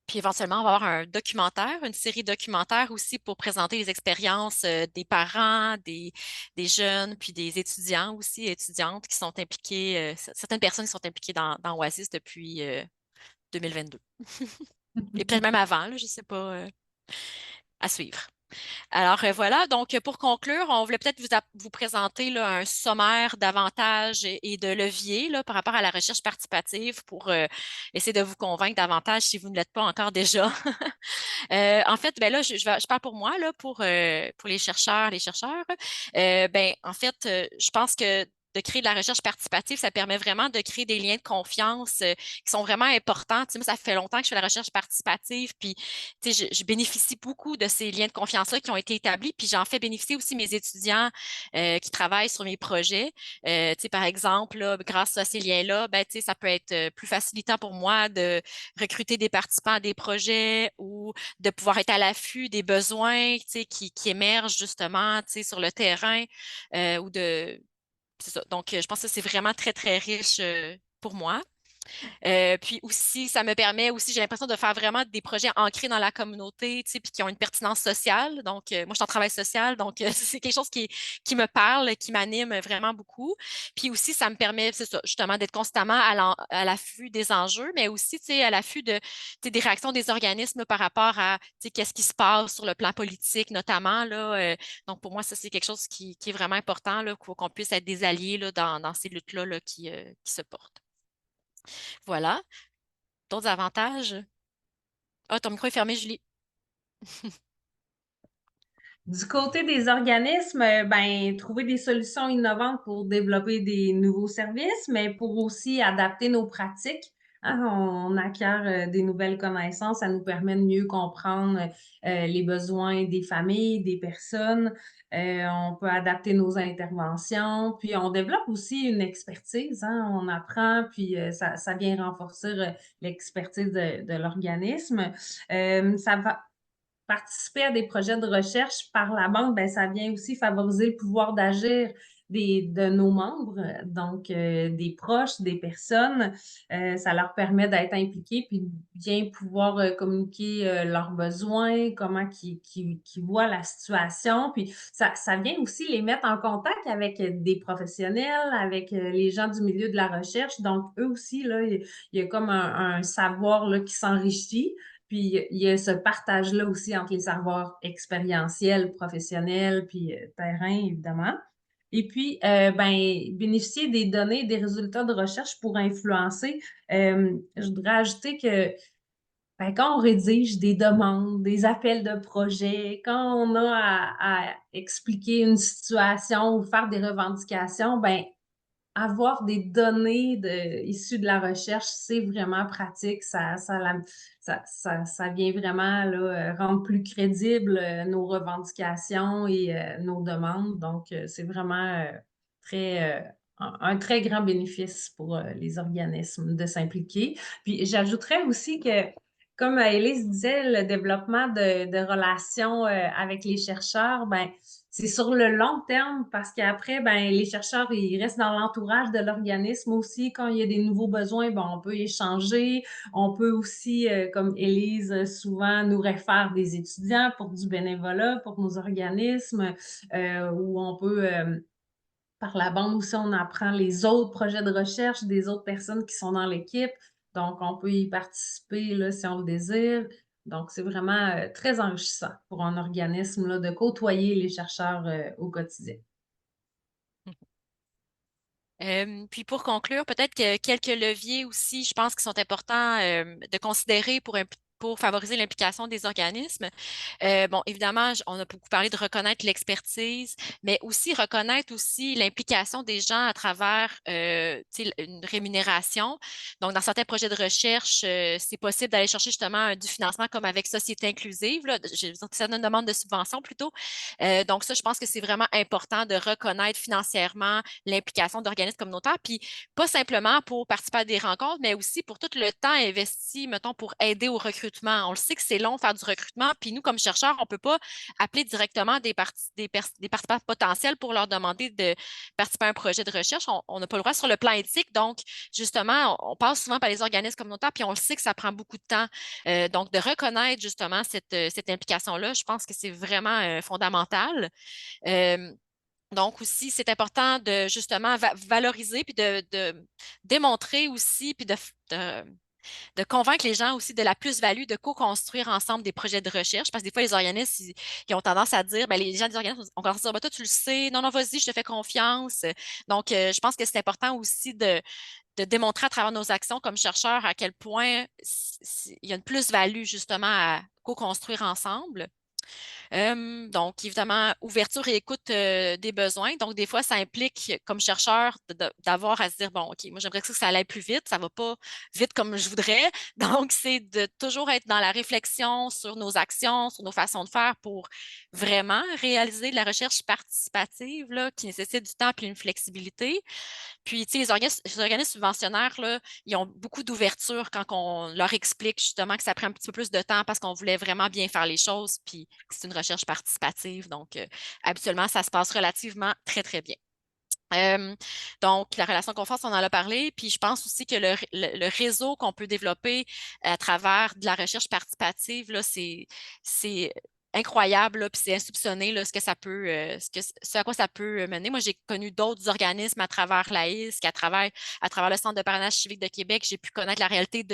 [SPEAKER 2] Puis éventuellement, on va avoir un documentaire, une série documentaire aussi pour présenter les expériences des parents, des jeunes, puis des étudiants aussi, étudiantes qui sont impliquées, certaines personnes qui sont impliquées dans Oasis depuis 2022. Et peut-être même avant, là, je ne sais pas, à suivre. Alors voilà, donc pour conclure, on voulait peut-être vous présenter là, un sommaire d'avantages et de leviers là, par rapport à la recherche participative pour essayer de vous convaincre davantage si vous ne l'êtes pas encore déjà. En fait, ben là, je parle pour moi, là, pour les chercheurs, ben, en fait, je pense que de créer de la recherche participative, ça permet vraiment de créer des liens de confiance qui sont vraiment importants. Tu sais, moi, ça fait longtemps que je fais la recherche participative, puis tu sais, je bénéficie beaucoup de ces liens de confiance-là qui ont été établis, puis j'en fais bénéficier aussi mes étudiants qui travaillent sur mes projets. Tu sais, par exemple, là, grâce à ces liens-là, ben, tu sais, ça peut être plus facilitant pour moi de recruter des participants à des projets ou de pouvoir être à l'affût des besoins, tu sais, qui émergent justement, tu sais, sur le terrain ou c'est ça. Donc, je pense que c'est vraiment très, très riche pour moi. Puis aussi, ça me permet aussi, j'ai l'impression de faire vraiment des projets ancrés dans la communauté, tu sais, puis qui ont une pertinence sociale. Donc, moi, je suis en travail social, donc c'est quelque chose qui me parle, qui m'anime vraiment beaucoup. Puis aussi, ça me permet, c'est ça, justement, d'être constamment à l'affût des enjeux, mais aussi, tu sais, à l'affût de, tu sais, des réactions des organismes là, par rapport à, tu sais, qu'est-ce qui se passe sur le plan politique, notamment, là. Donc, pour moi, ça, c'est quelque chose qui est vraiment important, là, qu'on puisse être des alliés, là, dans ces luttes-là, là, qui se portent. Voilà. D'autres avantages? Ah, ton micro est fermé, Julie.
[SPEAKER 3] Du côté des organismes, ben, trouver des solutions innovantes pour développer des nouveaux services, mais pour aussi adapter nos pratiques. Hein, on acquiert des nouvelles connaissances, ça nous permet de mieux comprendre les besoins des familles, des personnes. On peut adapter nos interventions, puis on développe aussi une expertise. Hein, on apprend, puis ça vient renforcer l'expertise de l'organisme. Ça va participer à des projets de recherche par la banque, ben, ça vient aussi favoriser le pouvoir d'agir de nos membres, donc des proches, des personnes. Ça leur permet d'être impliqués puis de bien pouvoir communiquer leurs besoins, comment qu'ils voient la situation. Puis ça vient aussi les mettre en contact avec des professionnels, avec les gens du milieu de la recherche. Donc, eux aussi, là, il y a comme un savoir là, qui s'enrichit. Puis il y a ce partage-là aussi entre les savoirs expérientiels, professionnels, puis terrain, évidemment. Et puis, ben, bénéficier des données, des résultats de recherche pour influencer. Je voudrais ajouter que ben, quand on rédige des demandes, des appels de projet, quand on a à expliquer une situation ou faire des revendications, ben, avoir des données issues de la recherche, c'est vraiment pratique. Ça vient vraiment là, rendre plus crédibles nos revendications et nos demandes. Donc, c'est vraiment un très grand bénéfice pour les organismes de s'impliquer. Puis, j'ajouterais aussi que, comme Élise disait, le développement de relations avec les chercheurs, ben, c'est sur le long terme parce qu'après, ben, les chercheurs, ils restent dans l'entourage de l'organisme aussi. Quand il y a des nouveaux besoins, ben, on peut échanger. On peut aussi, comme Élise, souvent nous réfère des étudiants pour du bénévolat, pour nos organismes, où on peut, par la bande aussi, on apprend les autres projets de recherche des autres personnes qui sont dans l'équipe. Donc, on peut y participer là, si on le désire. Donc, c'est vraiment très enrichissant pour un organisme là, de côtoyer les chercheurs au quotidien.
[SPEAKER 2] Puis pour conclure, peut-être que quelques leviers aussi, je pense, qui sont importants de considérer pour favoriser l'implication des organismes. Bon, évidemment, on a beaucoup parlé de reconnaître l'expertise, mais aussi reconnaître aussi l'implication des gens à travers tu sais, une rémunération. Donc, dans certains projets de recherche, c'est possible d'aller chercher justement du financement comme avec Société inclusive. Là, c'est une demande de subvention plutôt. Donc, ça, je pense que c'est vraiment important de reconnaître financièrement l'implication d'organismes communautaires, puis pas simplement pour participer à des rencontres, mais aussi pour tout le temps investi, mettons, pour aider au recrutement. On le sait que c'est long de faire du recrutement, puis nous, comme chercheurs, on ne peut pas appeler directement des participants potentiels pour leur demander de participer à un projet de recherche. On n'a pas le droit sur le plan éthique. Donc, justement, on passe souvent par les organismes communautaires, puis on le sait que ça prend beaucoup de temps. Donc, de reconnaître justement cette implication-là, je pense que c'est vraiment fondamental. Euh, donc aussi, c'est important de justement valoriser puis de démontrer aussi puis de convaincre les gens aussi de la plus-value de co-construire ensemble des projets de recherche. Parce que des fois, les organismes, ils ont tendance à dire, ben, les gens des organismes ont tendance à dire, ben, toi, tu le sais, non, non, vas-y, je te fais confiance. Donc, je pense que c'est important aussi de démontrer à travers nos actions comme chercheurs à quel point il y a une plus-value justement à co-construire ensemble. Donc, évidemment, ouverture et écoute des besoins. Donc, des fois, ça implique, comme chercheur, d'avoir à se dire, bon, OK, moi, j'aimerais que ça aille plus vite. Ça ne va pas vite comme je voudrais. Donc, c'est de toujours être dans la réflexion sur nos actions, sur nos façons de faire pour vraiment réaliser de la recherche participative là, qui nécessite du temps et une flexibilité. Puis, tu sais, les organismes subventionnaires, là, ils ont beaucoup d'ouverture quand on leur explique justement que ça prend un petit peu plus de temps parce qu'on voulait vraiment bien faire les choses, puis que c'est une recherche participative. Donc, habituellement, ça se passe relativement très, très bien. Euh, donc, la relation de confiance, on en a parlé. Puis, je pense aussi que le réseau qu'on peut développer à travers de la recherche participative, là, c'est incroyable, là, puis c'est insoupçonné, là, ce que ça peut, ce à quoi ça peut mener. Moi, j'ai connu d'autres organismes à travers l'AISC, à travers le Centre de parrainage civique de Québec. J'ai pu connaître la réalité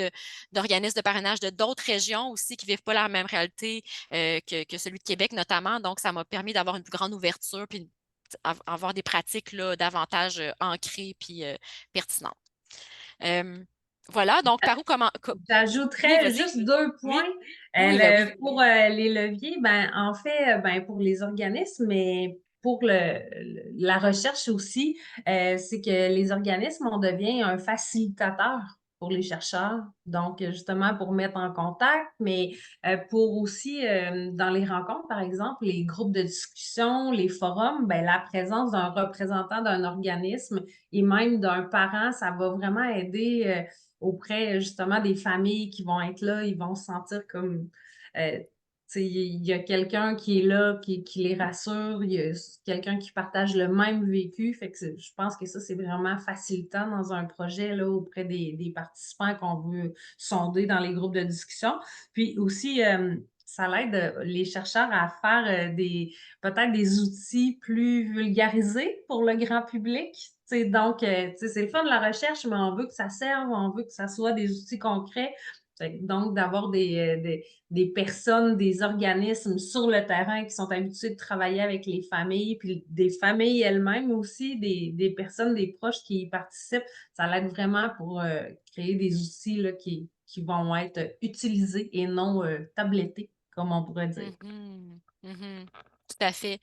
[SPEAKER 2] d'organismes de parrainage de d'autres régions aussi qui ne vivent pas la même réalité que celui de Québec, notamment. Donc, ça m'a permis d'avoir une plus grande ouverture puis avoir des pratiques là, davantage ancrées puis pertinentes. Euh, voilà, donc par où comment. Oui,
[SPEAKER 3] J'ajouterais
[SPEAKER 2] vas-y.
[SPEAKER 3] juste deux
[SPEAKER 2] Oui,
[SPEAKER 3] points.
[SPEAKER 2] oui, ben oui.
[SPEAKER 3] Pour les leviers, ben, en fait, ben, pour les organismes, mais pour la recherche aussi, c'est que les organismes, on devient un facilitateur pour les chercheurs. Donc, justement, pour mettre en contact, mais pour aussi, dans les rencontres, par exemple, les groupes de discussion, les forums, ben, la présence d'un représentant d'un organisme et même d'un parent, ça va vraiment aider. Auprès justement des familles qui vont être là, ils vont se sentir comme il y a quelqu'un qui est là, qui les rassure, il y a quelqu'un qui partage le même vécu. Fait que je pense que ça, c'est vraiment facilitant dans un projet là, auprès des participants qu'on veut sonder dans les groupes de discussion. Puis aussi, ça l'aide les chercheurs à faire peut-être des outils plus vulgarisés pour le grand public. Donc, c'est le fun de la recherche, mais on veut que ça serve, on veut que ça soit des outils concrets. Donc, d'avoir des personnes, des organismes sur le terrain qui sont habitués de travailler avec les familles, puis des familles elles-mêmes aussi, des personnes, des proches qui y participent, ça l'aide vraiment pour créer des outils là, qui vont être utilisés et non tablettés, comme on pourrait dire.
[SPEAKER 2] Mhm, mhm. Tout à fait.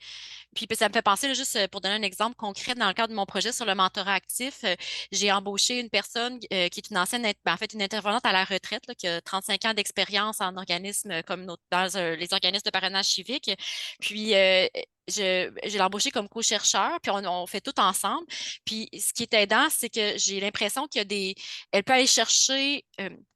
[SPEAKER 2] Puis ça me fait penser, là, juste pour donner un exemple concret, dans le cadre de mon projet sur le mentorat actif, j'ai embauché une personne qui est une ancienne, ben, en fait, une intervenante à la retraite, là, qui a 35 ans d'expérience en organismes dans les organismes de parrainage civique. Puis je l'ai embauchée comme co-chercheur, puis on fait tout ensemble. Puis ce qui est aidant, c'est que j'ai l'impression qu'il y a elle peut aller chercher,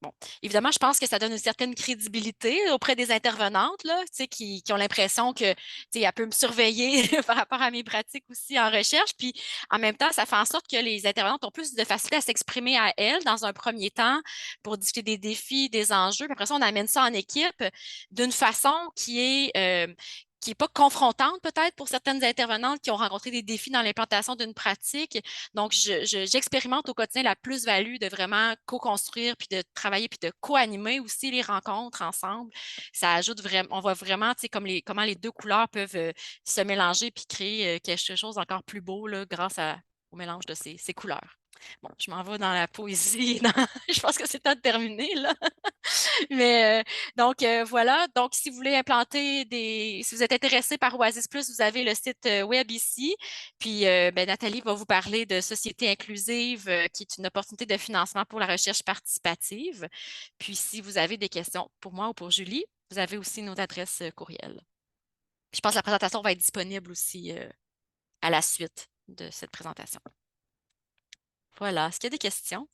[SPEAKER 2] bon, évidemment, je pense que ça donne une certaine crédibilité auprès des intervenantes, là, tu sais, qui ont l'impression que elle peut me surveiller par rapport à mes pratiques aussi en recherche. Puis en même temps, ça fait en sorte que les intervenantes ont plus de facilité à s'exprimer à elles dans un premier temps pour discuter des défis, des enjeux. Puis après ça, on amène ça en équipe d'une façon qui est pas confrontante peut-être pour certaines intervenantes qui ont rencontré des défis dans l'implantation d'une pratique. Donc, j'expérimente au quotidien la plus-value de vraiment co-construire, puis de travailler, puis de co-animer aussi les rencontres ensemble. Ça ajoute vraiment, on voit vraiment, tu sais, comment les deux couleurs peuvent se mélanger puis créer quelque chose d'encore plus beau là, au mélange de ces couleurs. Bon, je m'en vais dans la poésie. Je pense que c'est temps de terminer, là. Mais donc voilà. Donc, si vous voulez implanter si vous êtes intéressé par Oasis Plus, vous avez le site web ici. Puis ben, Nathalie va vous parler de Société inclusive, qui est une opportunité de financement pour la recherche participative. Puis si vous avez des questions pour moi ou pour Julie, vous avez aussi nos adresses courriel. Je pense que la présentation va être disponible aussi à la suite de cette présentation. Voilà. Est-ce qu'il y a des questions?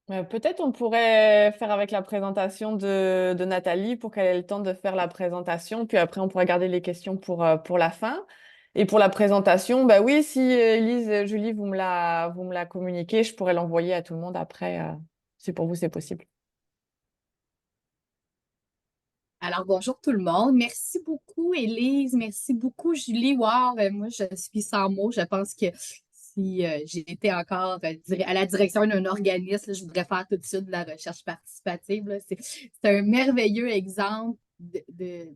[SPEAKER 1] Peut-être on pourrait faire avec la présentation de Nathalie pour qu'elle ait le temps de faire la présentation, puis après on pourrait garder les questions pour la fin. Et pour la présentation, bah oui, si Elise, Julie, vous me la communiquez, je pourrais l'envoyer à tout le monde après, si pour vous c'est possible.
[SPEAKER 4] Alors, bonjour tout le monde. Merci beaucoup, Élise. Merci beaucoup, Julie. Wow, moi, je suis sans mots. Je pense que si j'étais encore à la direction d'un organisme, là, je voudrais faire tout de suite de la recherche participative. Là. C'est un merveilleux exemple de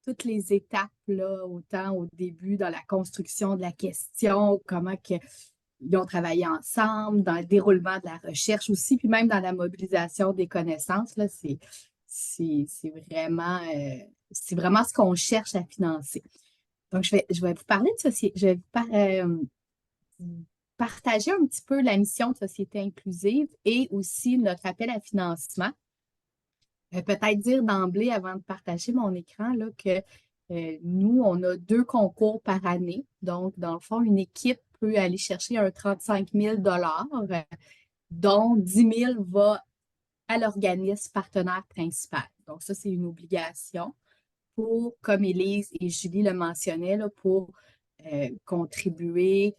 [SPEAKER 4] toutes les étapes, là, autant au début dans la construction de la question, comment que, ils ont travaillé ensemble, dans le déroulement de la recherche aussi, puis même dans la mobilisation des connaissances. Là, c'est vraiment, c'est vraiment ce qu'on cherche à financer. Donc, je vais vous parler de société. Je vais vous partager un petit peu la mission de Société inclusive et aussi notre appel à financement. Peut-être dire d'emblée, avant de partager mon écran, là, que nous, on a 2 concours par année. Donc, dans le fond, une équipe peut aller chercher un 35 000 dont 10 000 va à l'organisme partenaire principal. Donc, ça, c'est une obligation. pour, comme Élise et Julie le mentionnaient, là, pour contribuer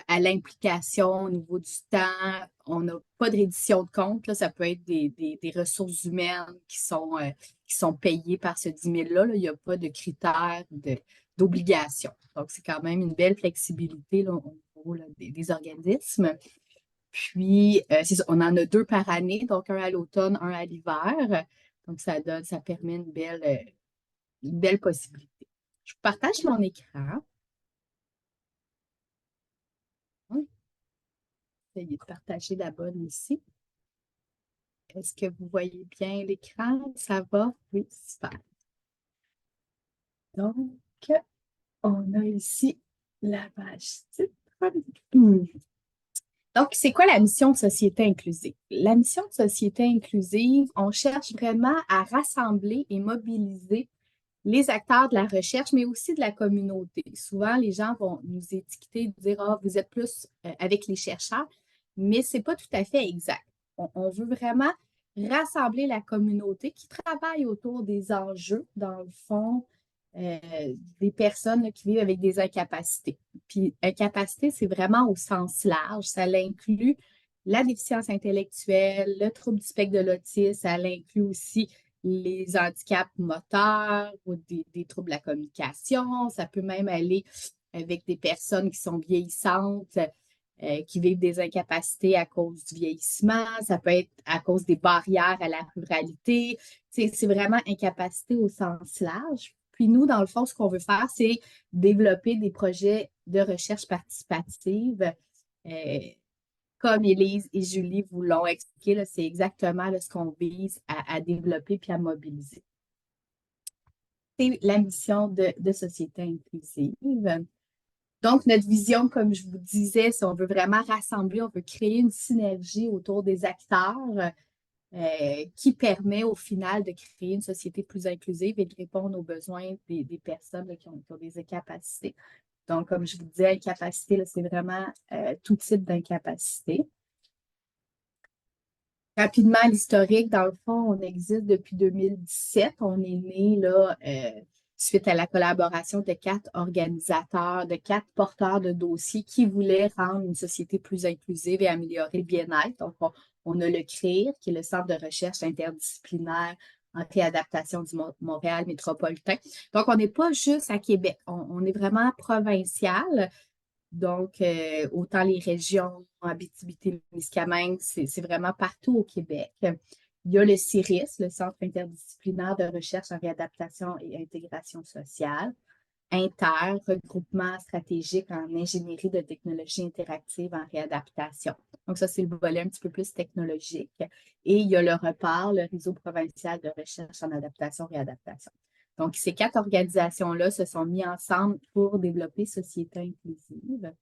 [SPEAKER 4] à l'implication au niveau du temps. On n'a pas de reddition de compte. Là. Ça peut être des ressources humaines qui sont payées par ce 10 000-là. Là. Il n'y a pas de critères d'obligation. Donc, c'est quand même une belle flexibilité là, au niveau là, des organismes. Puis, on en a 2 par année, donc un à l'automne, un à l'hiver. Donc, ça permet une belle possibilité. Je vous partage mon écran. Essayez de partager la bonne ici. Est-ce que vous voyez bien l'écran? Ça va? Oui, super. Donc, on a ici la page titre. Donc, c'est quoi la mission de Société inclusive? La mission de Société inclusive, on cherche vraiment à rassembler et mobiliser les acteurs de la recherche, mais aussi de la communauté. Souvent, les gens vont nous étiqueter, dire « Ah, vous êtes plus avec les chercheurs », mais ce n'est pas tout à fait exact. On veut vraiment rassembler la communauté qui travaille autour des enjeux, dans le fond, des personnes là, qui vivent avec des incapacités. Puis, incapacité, c'est vraiment au sens large. Ça inclut la déficience intellectuelle, le trouble du spectre de l'autisme, ça inclut aussi les handicaps moteurs ou des troubles de la communication. Ça peut même aller avec des personnes qui sont vieillissantes, qui vivent des incapacités à cause du vieillissement. Ça peut être à cause des barrières à la ruralité. C'est vraiment incapacité au sens large. Puis nous, dans le fond, ce qu'on veut faire, c'est développer des projets de recherche participative. Comme Élise et Julie vous l'ont expliqué, c'est exactement là, ce qu'on vise à développer puis à mobiliser. C'est la mission de Société inclusive. Donc, notre vision, comme je vous disais, c'est on veut vraiment rassembler, on veut créer une synergie autour des acteurs qui permet au final de créer une société plus inclusive et de répondre aux besoins des personnes là, qui ont des incapacités. Donc, comme je vous disais, incapacité, c'est vraiment tout type d'incapacité. Rapidement, l'historique, dans le fond, on existe depuis 2017. On est né là, suite à la collaboration de 4 organisateurs, de 4 porteurs de dossiers qui voulaient rendre une société plus inclusive et améliorer le bien-être. Donc, on a le CRIR, qui est le Centre de recherche interdisciplinaire en réadaptation du Montréal métropolitain. Donc, on n'est pas juste à Québec, on est vraiment provincial. Donc, autant les régions, Abitibi-Témiscamingue, c'est vraiment partout au Québec. Il y a le CIRIS, le Centre interdisciplinaire de recherche en réadaptation et intégration sociale. INTER, regroupement stratégique en ingénierie de technologie interactive en réadaptation. Donc, ça, c'est le volet un petit peu plus technologique. Et il y a le REPAR, le Réseau provincial de recherche en adaptation-réadaptation. Donc, ces 4 organisations-là se sont mis ensemble pour développer Société inclusive.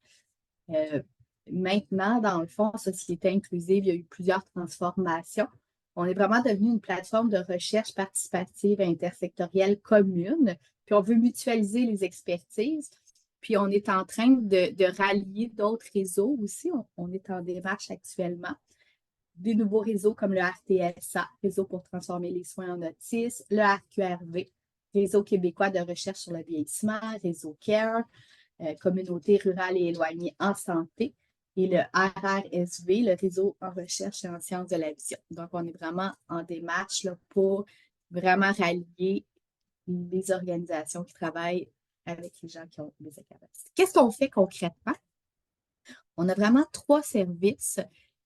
[SPEAKER 4] Maintenant, dans le fond, Société inclusive, il y a eu plusieurs transformations. On est vraiment devenu une plateforme de recherche participative et intersectorielle commune, puis on veut mutualiser les expertises, puis on est en train de rallier d'autres réseaux aussi. On est en démarche actuellement. Des nouveaux réseaux comme le RTSA, Réseau pour transformer les soins en autisme, le RQRV, Réseau québécois de recherche sur le vieillissement, Réseau CARE, Communauté rurale et éloignée en santé, et le RRSV, le Réseau en recherche et en sciences de la vision. Donc, on est vraiment en démarche là, pour vraiment rallier les organisations qui travaillent avec les gens qui ont des incapacités. Qu'est-ce qu'on fait concrètement? On a vraiment 3 services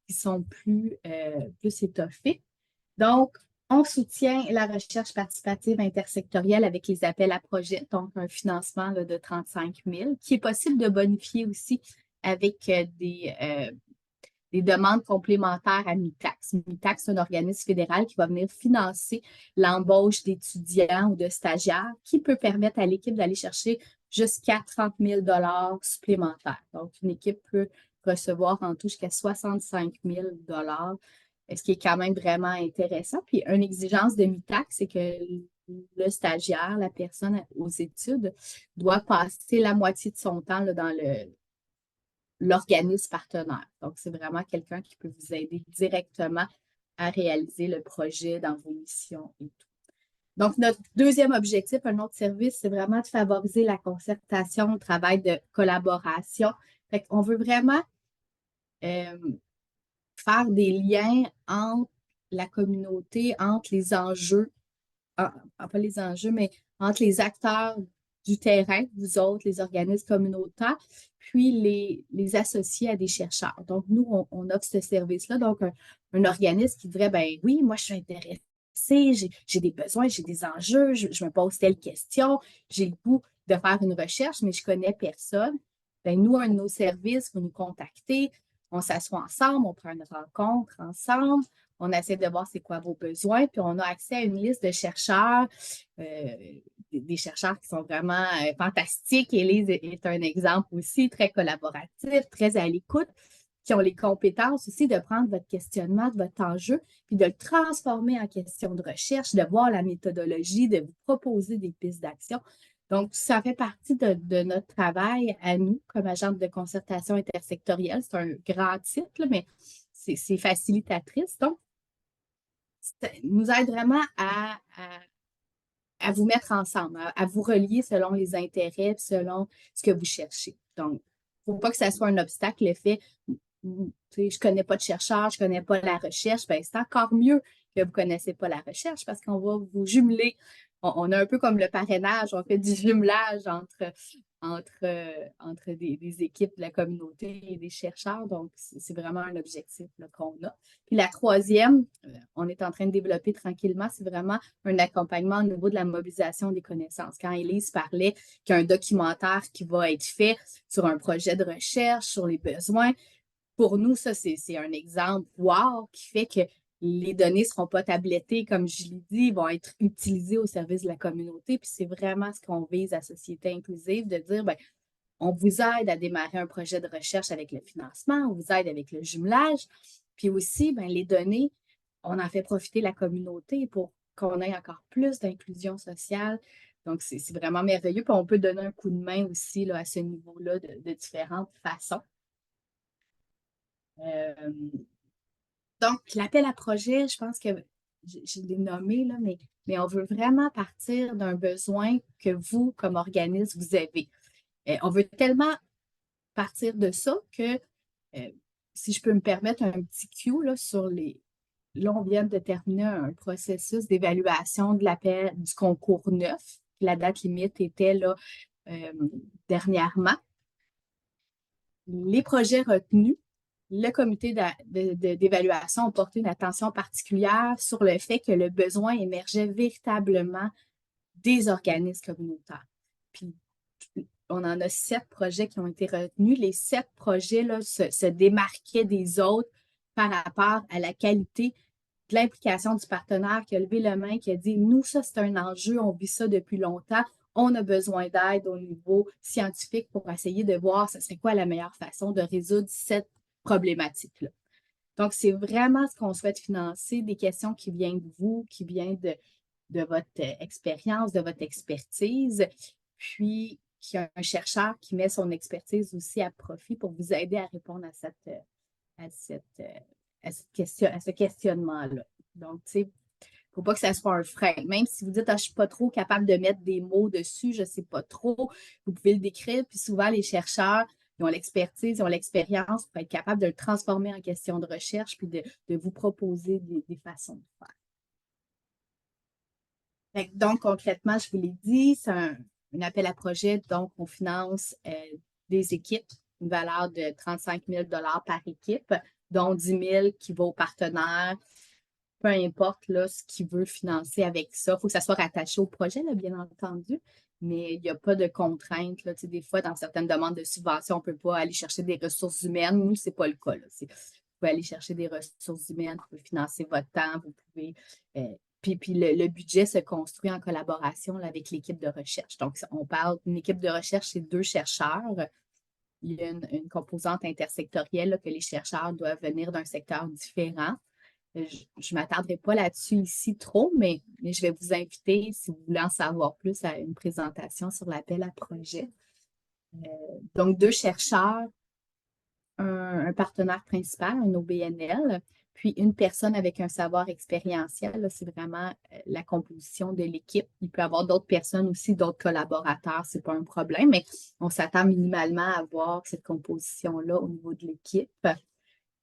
[SPEAKER 4] qui sont plus étoffés. Donc, on soutient la recherche participative intersectorielle avec les appels à projets, donc un financement là, de 35 000, qui est possible de bonifier aussi avec des demandes complémentaires à MITAX. MITAX, c'est un organisme fédéral qui va venir financer l'embauche d'étudiants ou de stagiaires qui peut permettre à l'équipe d'aller chercher jusqu'à 30 000 supplémentaires. Donc, une équipe peut recevoir en tout jusqu'à 65 000 ce qui est quand même vraiment intéressant. Puis, une exigence de MITAX, c'est que le stagiaire, la personne aux études, doit passer la moitié de son temps là, dans l'organisme partenaire. Donc, c'est vraiment quelqu'un qui peut vous aider directement à réaliser le projet dans vos missions et tout. Donc, notre deuxième objectif, un autre service, c'est vraiment de favoriser la concertation, le travail de collaboration. Fait qu'on veut vraiment euh, faire des liens entre la communauté, entre les enjeux, pas les enjeux, mais entre les acteurs du terrain, vous autres, les organismes communautaires, puis les associés à des chercheurs. Donc, nous, on offre ce service-là. Donc, un organisme qui dirait, ben oui, moi, je suis intéressé, j'ai des besoins, j'ai des enjeux, je me pose telle question, j'ai le goût de faire une recherche, mais je connais personne. Ben, nous, un de nos services, vous nous contactez, on s'assoit ensemble, on prend une rencontre ensemble, on essaie de voir c'est quoi vos besoins, puis on a accès à une liste de chercheurs, des chercheurs qui sont vraiment fantastiques. Élise est un exemple aussi, très collaboratif, très à l'écoute, qui ont les compétences aussi de prendre votre questionnement, de votre enjeu, puis de le transformer en question de recherche, de voir la méthodologie, de vous proposer des pistes d'action. Donc, ça fait partie de notre travail à nous, comme agente de concertation intersectorielle. C'est un grand titre, là, mais c'est facilitatrice. Donc, ça nous aide vraiment à vous mettre ensemble, à vous relier selon les intérêts, selon ce que vous cherchez. Donc, il ne faut pas que ça soit un obstacle, le fait, je ne connais pas de chercheur, je ne connais pas la recherche, ben, c'est encore mieux que vous ne connaissez pas la recherche parce qu'on va vous jumeler. On a un peu comme le parrainage, on fait du jumelage entre des équipes de la communauté et des chercheurs. Donc, c'est vraiment un objectif qu'on a. Puis la troisième, on est en train de développer tranquillement, c'est vraiment un accompagnement au niveau de la mobilisation des connaissances. Quand Élise parlait qu'il y a un documentaire qui va être fait sur un projet de recherche, sur les besoins, pour nous, ça, c'est un exemple wow qui fait que les données ne seront pas tablettées, comme je l'ai dit, vont être utilisées au service de la communauté. Puis c'est vraiment ce qu'on vise à Société inclusive, de dire, bien, on vous aide à démarrer un projet de recherche avec le financement, on vous aide avec le jumelage. Puis aussi, bien, les données, on en fait profiter la communauté pour qu'on ait encore plus d'inclusion sociale. Donc, c'est vraiment merveilleux. Puis on peut donner un coup de main aussi là, à ce niveau-là de différentes façons. Euh, donc, l'appel à projet, je pense que je l'ai nommé, là, mais on veut vraiment partir d'un besoin que vous, comme organisme, vous avez. On veut tellement partir de ça que, si je peux me permettre un petit cue là, sur les. Là, on vient de terminer un processus d'évaluation de l'appel du concours 9. La date limite était là, dernièrement. Les projets retenus, le comité d'évaluation a porté une attention particulière sur le fait que le besoin émergeait véritablement des organismes communautaires. Puis, on en a 7 projets qui ont été retenus. Les 7 projets là, se démarquaient des autres par rapport à la qualité de l'implication du partenaire qui a levé la main, qui a dit, nous, ça, c'est un enjeu, on vit ça depuis longtemps, on a besoin d'aide au niveau scientifique pour essayer de voir ce serait quoi la meilleure façon de résoudre cette problématique-là. Donc, c'est vraiment ce qu'on souhaite financer, des questions qui viennent de vous, qui viennent de votre expérience, de votre expertise, puis qu'il y a un chercheur qui met son expertise aussi à profit pour vous aider à répondre à ce questionnement-là. Donc, tu sais, il ne faut pas que ça soit un frein. Même si vous dites, je ne suis pas trop capable de mettre des mots dessus, je ne sais pas trop, vous pouvez le décrire. Puis souvent, les chercheurs, ils ont l'expertise, ils ont l'expérience pour être capables de le transformer en question de recherche puis de vous proposer des façons de faire. Donc, concrètement, je vous l'ai dit, c'est un appel à projet. Donc, on finance des équipes, une valeur de 35 000 $ par équipe, dont 10 000 qui va aux partenaires. Peu importe là, ce qu'il veut financer avec ça. Il faut que ça soit rattaché au projet, là, bien entendu, mais il n'y a pas de contraintes. Là. Des fois, dans certaines demandes de subvention, on ne peut pas aller chercher des ressources humaines. Nous, ce n'est pas le cas. Là. Vous pouvez aller chercher des ressources humaines, vous pouvez financer votre temps, vous pouvez. Puis le budget se construit en collaboration là, avec l'équipe de recherche. Donc, on parle d'une équipe de recherche, c'est 2 chercheurs. Il y a une composante intersectorielle là, que les chercheurs doivent venir d'un secteur différent. Je ne m'attarderai pas là-dessus ici trop, mais je vais vous inviter, si vous voulez en savoir plus, à une présentation sur l'appel à projet. Donc, 2 chercheurs, un partenaire principal, un OBNL, puis une personne avec un savoir expérientiel. Là, c'est vraiment la composition de l'équipe. Il peut y avoir d'autres personnes aussi, d'autres collaborateurs, c'est pas un problème, mais on s'attend minimalement à avoir cette composition-là au niveau de l'équipe.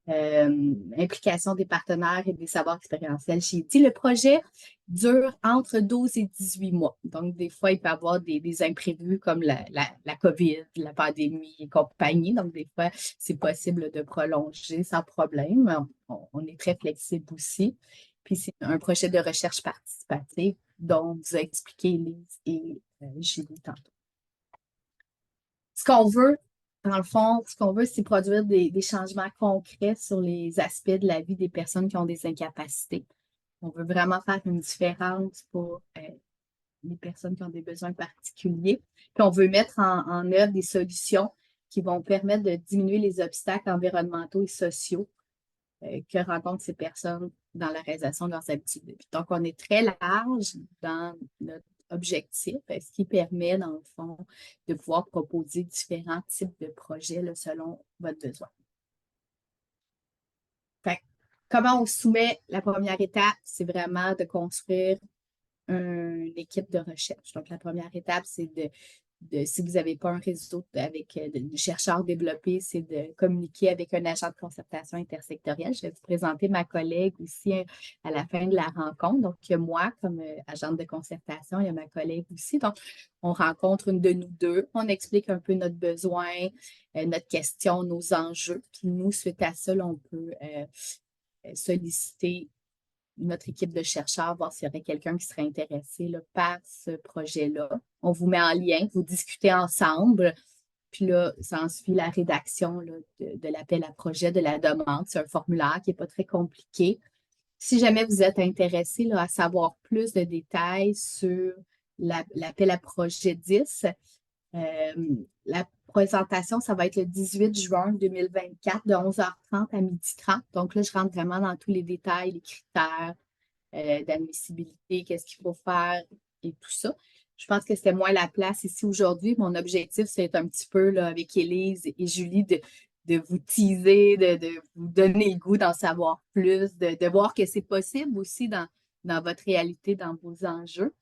[SPEAKER 4] Implication des partenaires et des savoirs expérientiels. J'ai dit, le projet dure entre 12 et 18 mois. Donc, des fois, il peut y avoir des imprévus comme la COVID, la pandémie et compagnie. Donc, des fois, c'est possible de prolonger sans problème. On est très flexible aussi. Puis, c'est un projet de recherche participative dont vous a expliqué Elise et Julie tantôt. Ce qu'on veut, dans le fond, ce qu'on veut, c'est produire des changements concrets sur les aspects de la vie des personnes qui ont des incapacités. On veut vraiment faire une différence pour les personnes qui ont des besoins particuliers. Puis on veut mettre en œuvre des solutions qui vont permettre de diminuer les obstacles environnementaux et sociaux que rencontrent ces personnes dans la réalisation de leurs habitudes de vie. Donc, on est très large dans notre objectif, ce qui permet, dans le fond, de pouvoir proposer différents types de projets là, selon votre besoin. Fait, comment on soumet la première étape? C'est vraiment de construire une équipe de recherche. Donc, la première étape, c'est si vous n'avez pas un réseau avec de chercheurs développés, c'est de communiquer avec un agent de concertation intersectorielle. Je vais vous présenter ma collègue aussi à la fin de la rencontre. Donc, moi, comme agente de concertation, il y a ma collègue aussi. Donc, on rencontre une de nous deux, on explique un peu notre besoin, notre question, nos enjeux. Puis nous, suite à ça, là, on peut solliciter notre équipe de chercheurs, voir s'il y aurait quelqu'un qui serait intéressé là, par ce projet-là. On vous met en lien, vous discutez ensemble, puis là, ça en suit la rédaction là, de l'appel à projet, de la demande. C'est un formulaire qui n'est pas très compliqué. Si jamais vous êtes intéressé là, à savoir plus de détails sur l'appel à projet 10, la présentation, ça va être le 18 juin 2024 de 11h30 à 12h30. Donc là, je rentre vraiment dans tous les détails, les critères d'admissibilité, qu'est-ce qu'il faut faire et tout ça. Je pense que c'était moins la place ici aujourd'hui. Mon objectif, c'est un petit peu là, avec Élise et Julie de vous teaser, de vous donner le goût d'en savoir plus, de voir que c'est possible aussi dans votre réalité, dans vos enjeux.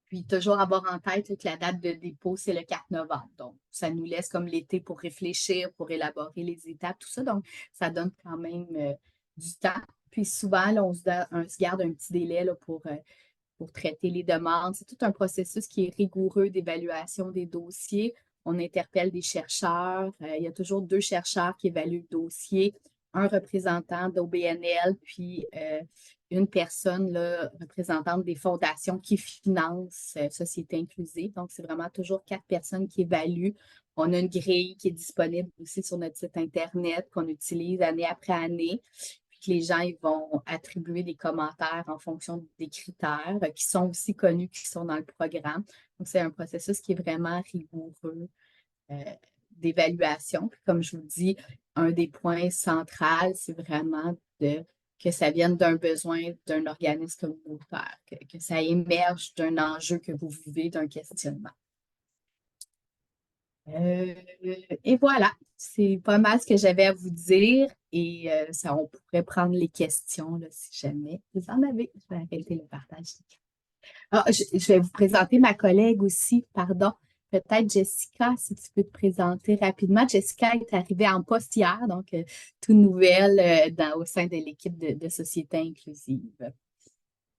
[SPEAKER 4] Puis toujours avoir en tête que la date de dépôt, c'est le 4 novembre. Donc, ça nous laisse comme l'été pour réfléchir, pour élaborer les étapes, tout ça. Donc, ça donne quand même du temps. Puis souvent, là, on se garde un petit délai là, pour traiter les demandes. C'est tout un processus qui est rigoureux d'évaluation des dossiers. On interpelle des chercheurs. Il y a toujours 2 chercheurs qui évaluent le dossier, un représentant d'OBNL, puis une personne là, représentante des fondations qui financent Société inclusive. Donc, c'est vraiment toujours 4 personnes qui évaluent. On a une grille qui est disponible aussi sur notre site Internet qu'on utilise année après année. Puis que les gens ils vont attribuer des commentaires en fonction des critères qui sont aussi connus, qui sont dans le programme. Donc, c'est un processus qui est vraiment rigoureux d'évaluation. Puis, comme je vous dis, un des points centraux, c'est vraiment que ça vienne d'un besoin d'un organisme communautaire, que ça émerge d'un enjeu que vous vivez, d'un questionnement. Et voilà, c'est pas mal ce que j'avais à vous dire et ça, on pourrait prendre les questions là, si jamais vous en avez. Je vais arrêter le partage. Ah, je vais vous présenter ma collègue aussi, pardon. Peut-être Jessica, si tu peux te présenter rapidement. Jessica est arrivée en poste hier, donc toute nouvelle au sein de l'équipe de Société inclusive.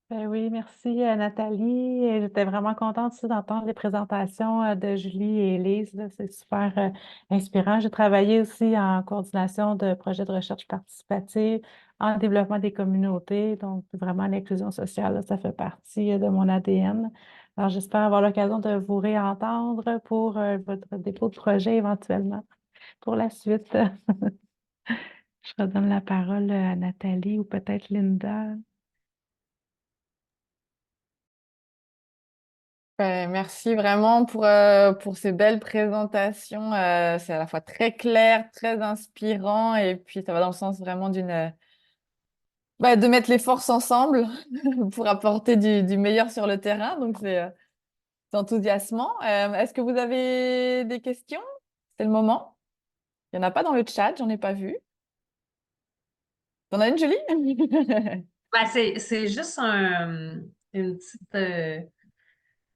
[SPEAKER 5] Ben oui, merci Nathalie. Et j'étais vraiment contente aussi d'entendre les présentations de Julie et Élise, là. C'est super inspirant. J'ai travaillé aussi en coordination de projets de recherche participative, en développement des communautés. Donc, vraiment, l'inclusion sociale, là, ça fait partie de mon ADN. Alors, j'espère avoir l'occasion de vous réentendre pour votre dépôt de projet éventuellement pour la suite. Je redonne la parole à Nathalie ou peut-être Linda.
[SPEAKER 1] Merci vraiment pour ces belles présentations. C'est à la fois très clair, très inspirant et puis ça va dans le sens vraiment de mettre les forces ensemble pour apporter du meilleur sur le terrain. Donc, c'est enthousiasmant. Est-ce que vous avez des questions? C'est le moment. Il n'y en a pas dans le chat, j'en ai pas vu. T'en as une, Julie?
[SPEAKER 3] Ben, c'est juste une petite,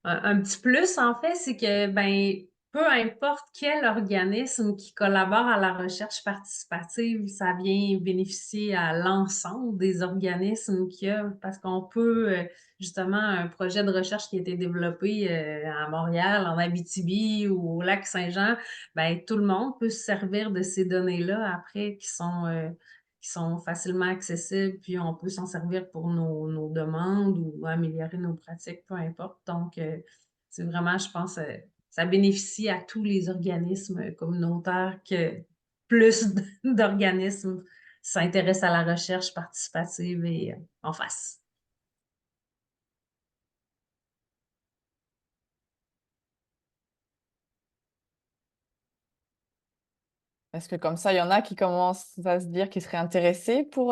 [SPEAKER 3] un petit plus, en fait, c'est que, ben, peu importe quel organisme qui collabore à la recherche participative, ça vient bénéficier à l'ensemble des organismes qu'il y a, parce qu'on peut, justement, un projet de recherche qui a été développé à Montréal, en Abitibi ou au Lac-Saint-Jean, ben, tout le monde peut se servir de ces données-là après qui sont facilement accessibles, puis on peut s'en servir pour nos demandes ou améliorer nos pratiques, peu importe. Donc, c'est vraiment, je pense, ça bénéficie à tous les organismes communautaires que plus d'organismes s'intéressent à la recherche participative et en face.
[SPEAKER 1] Est-ce que comme ça, il y en a qui commencent à se dire qu'ils seraient intéressés pour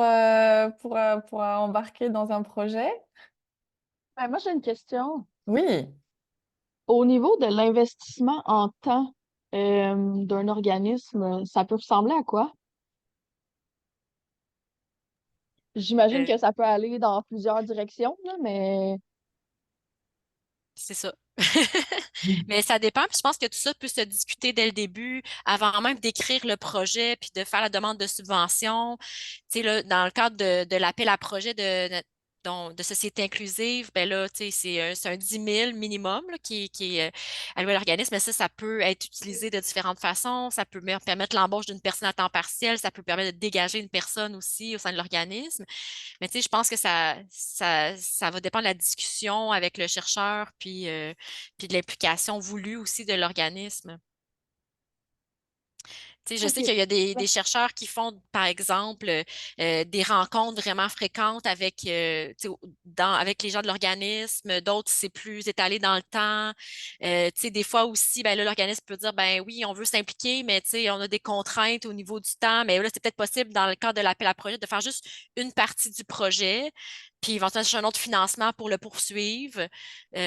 [SPEAKER 1] embarquer dans un projet?
[SPEAKER 6] Moi, j'ai une question.
[SPEAKER 1] Oui.
[SPEAKER 6] Au niveau de l'investissement en temps d'un organisme, ça peut ressembler à quoi? J'imagine
[SPEAKER 2] Euh,
[SPEAKER 6] que ça peut aller dans plusieurs directions, là, mais
[SPEAKER 2] c'est ça. Mais ça dépend, puis je pense que tout ça peut se discuter dès le début, avant même d'écrire le projet, puis de faire la demande de subvention. Tu sais, là, dans le cadre de l'appel à projet de société inclusive, ben là, tu sais, c'est un 10 000 minimum là, qui est alloué à l'organisme, mais ça peut être utilisé de différentes façons. Ça peut permettre l'embauche d'une personne à temps partiel, ça peut permettre de dégager une personne aussi au sein de l'organisme. Mais tu sais, je pense que ça va dépendre de la discussion avec le chercheur, puis de l'implication voulue aussi de l'organisme. Tu sais, je sais
[SPEAKER 6] OK.
[SPEAKER 2] qu'il y a des chercheurs qui font, par exemple, des rencontres vraiment fréquentes avec, tu sais, avec les gens de l'organisme. D'autres, c'est plus étalé dans le temps. Tu sais, des fois aussi, ben là, l'organisme peut dire, ben oui, on veut s'impliquer, mais tu sais, on a des contraintes au niveau du temps. Mais là, c'est peut-être possible dans le cadre de l'appel à projet de faire juste une partie du projet, puis éventuellement chercher un autre financement pour le poursuivre. Tu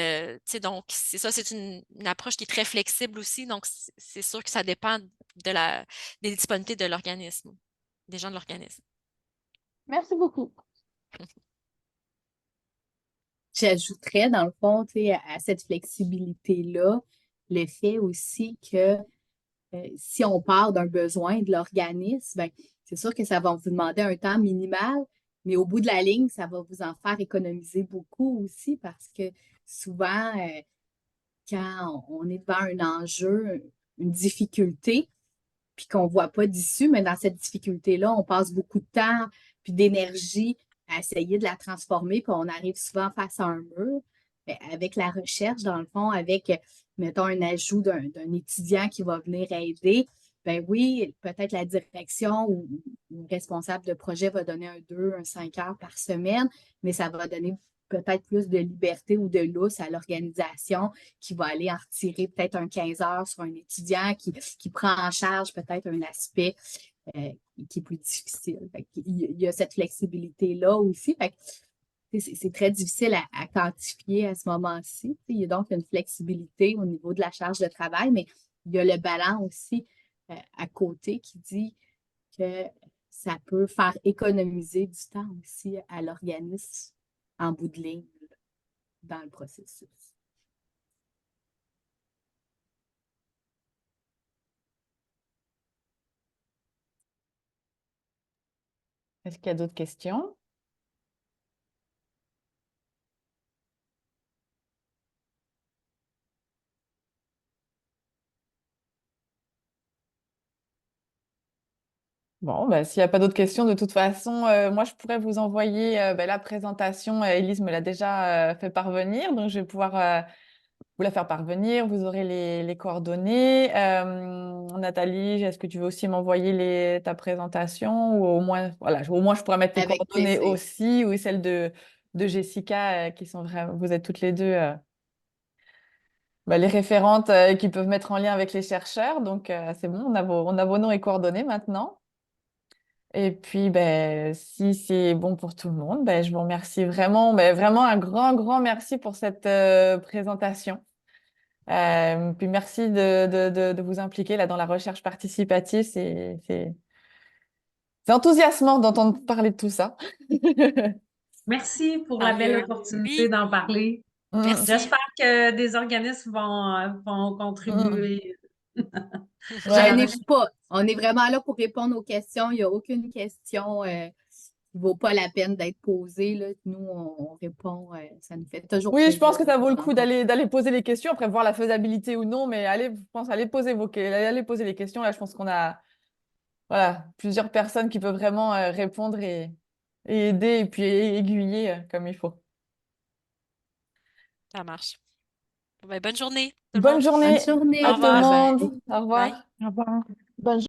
[SPEAKER 2] sais, donc, c'est ça, c'est une approche qui est très flexible aussi. Donc, c'est sûr que ça dépend des disponibilités de l'organisme, des gens de l'organisme.
[SPEAKER 6] Merci beaucoup.
[SPEAKER 4] J'ajouterais, dans le fond, tu sais, à cette flexibilité-là, le fait aussi que si on part d'un besoin de l'organisme, ben, c'est sûr que ça va vous demander un temps minimal, mais au bout de la ligne, ça va vous en faire économiser beaucoup aussi parce que souvent, quand on est devant un enjeu, une difficulté, puis qu'on ne voit pas d'issue, mais dans cette difficulté-là, on passe beaucoup de temps puis d'énergie à essayer de la transformer, puis on arrive souvent face à un mur. Mais avec la recherche, dans le fond, avec, mettons, un ajout d'un étudiant qui va venir aider, ben oui, peut-être la direction ou le responsable de projet va donner un 2, un 5 heures par semaine, mais ça va donner peut-être plus de liberté ou de lousse à l'organisation qui va aller en retirer peut-être un 15 heures sur un étudiant qui prend en charge peut-être un aspect qui est plus difficile. Il y a cette flexibilité-là aussi. C'est très difficile à quantifier à ce moment-ci. Il y a donc une flexibilité au niveau de la charge de travail, mais il y a le ballon aussi à côté qui dit que ça peut faire économiser du temps aussi à l'organisme en bout de ligne dans le processus.
[SPEAKER 1] Est-ce qu'il y a d'autres questions? Bon, bah, s'il n'y a pas d'autres questions, de toute façon, moi, je pourrais vous envoyer la présentation. Élise me l'a déjà fait parvenir, donc je vais pouvoir vous la faire parvenir. Vous aurez les coordonnées. Nathalie, est-ce que tu veux aussi m'envoyer ta présentation ou au moins, voilà, au moins je pourrais mettre tes
[SPEAKER 4] Avec
[SPEAKER 1] coordonnées
[SPEAKER 4] plaisir.
[SPEAKER 1] aussi ou celles de Jessica, qui sont vraiment, vous êtes toutes les deux les référentes qui peuvent mettre en lien avec les chercheurs. Donc, c'est bon, on a vos noms et coordonnées maintenant. Et puis, ben, si c'est bon pour tout le monde, ben, je vous remercie vraiment, ben, vraiment un grand, grand merci pour cette présentation. Puis merci de vous impliquer là dans la recherche participative. C'est enthousiasmant d'entendre parler de tout ça.
[SPEAKER 3] Merci pour
[SPEAKER 2] Tant
[SPEAKER 3] la belle
[SPEAKER 2] mieux.
[SPEAKER 3] opportunité
[SPEAKER 2] Oui,
[SPEAKER 3] d'en parler.
[SPEAKER 1] Mm,
[SPEAKER 2] merci.
[SPEAKER 3] J'espère que des organismes vont
[SPEAKER 1] mm.
[SPEAKER 3] contribuer.
[SPEAKER 1] Ouais.
[SPEAKER 4] Gênez-vous pas. On est vraiment là pour répondre aux questions. Il n'y a aucune question qui ne vaut pas la peine d'être posée, là. Nous, on répond. Ça nous fait toujours
[SPEAKER 1] Oui, je
[SPEAKER 4] plaisir
[SPEAKER 1] pense que
[SPEAKER 4] de
[SPEAKER 1] ça vaut le
[SPEAKER 4] répondre en
[SPEAKER 1] coup
[SPEAKER 4] temps.
[SPEAKER 1] d'aller poser les questions, après voir la faisabilité ou non, mais allez, je pense, allez poser les questions. Là, je pense qu'on a voilà, plusieurs personnes qui peuvent vraiment répondre et aider et puis aiguiller comme il faut.
[SPEAKER 2] Ça marche. Bon, ben, bonne journée, tout le
[SPEAKER 1] Bonne
[SPEAKER 2] monde.
[SPEAKER 4] Bonne
[SPEAKER 1] journée
[SPEAKER 4] journée.
[SPEAKER 1] à
[SPEAKER 2] Au
[SPEAKER 1] tout le
[SPEAKER 2] revoir.
[SPEAKER 4] Bye bye.
[SPEAKER 1] monde. Au
[SPEAKER 2] Bye.
[SPEAKER 1] revoir.
[SPEAKER 5] Au revoir.
[SPEAKER 6] Bonne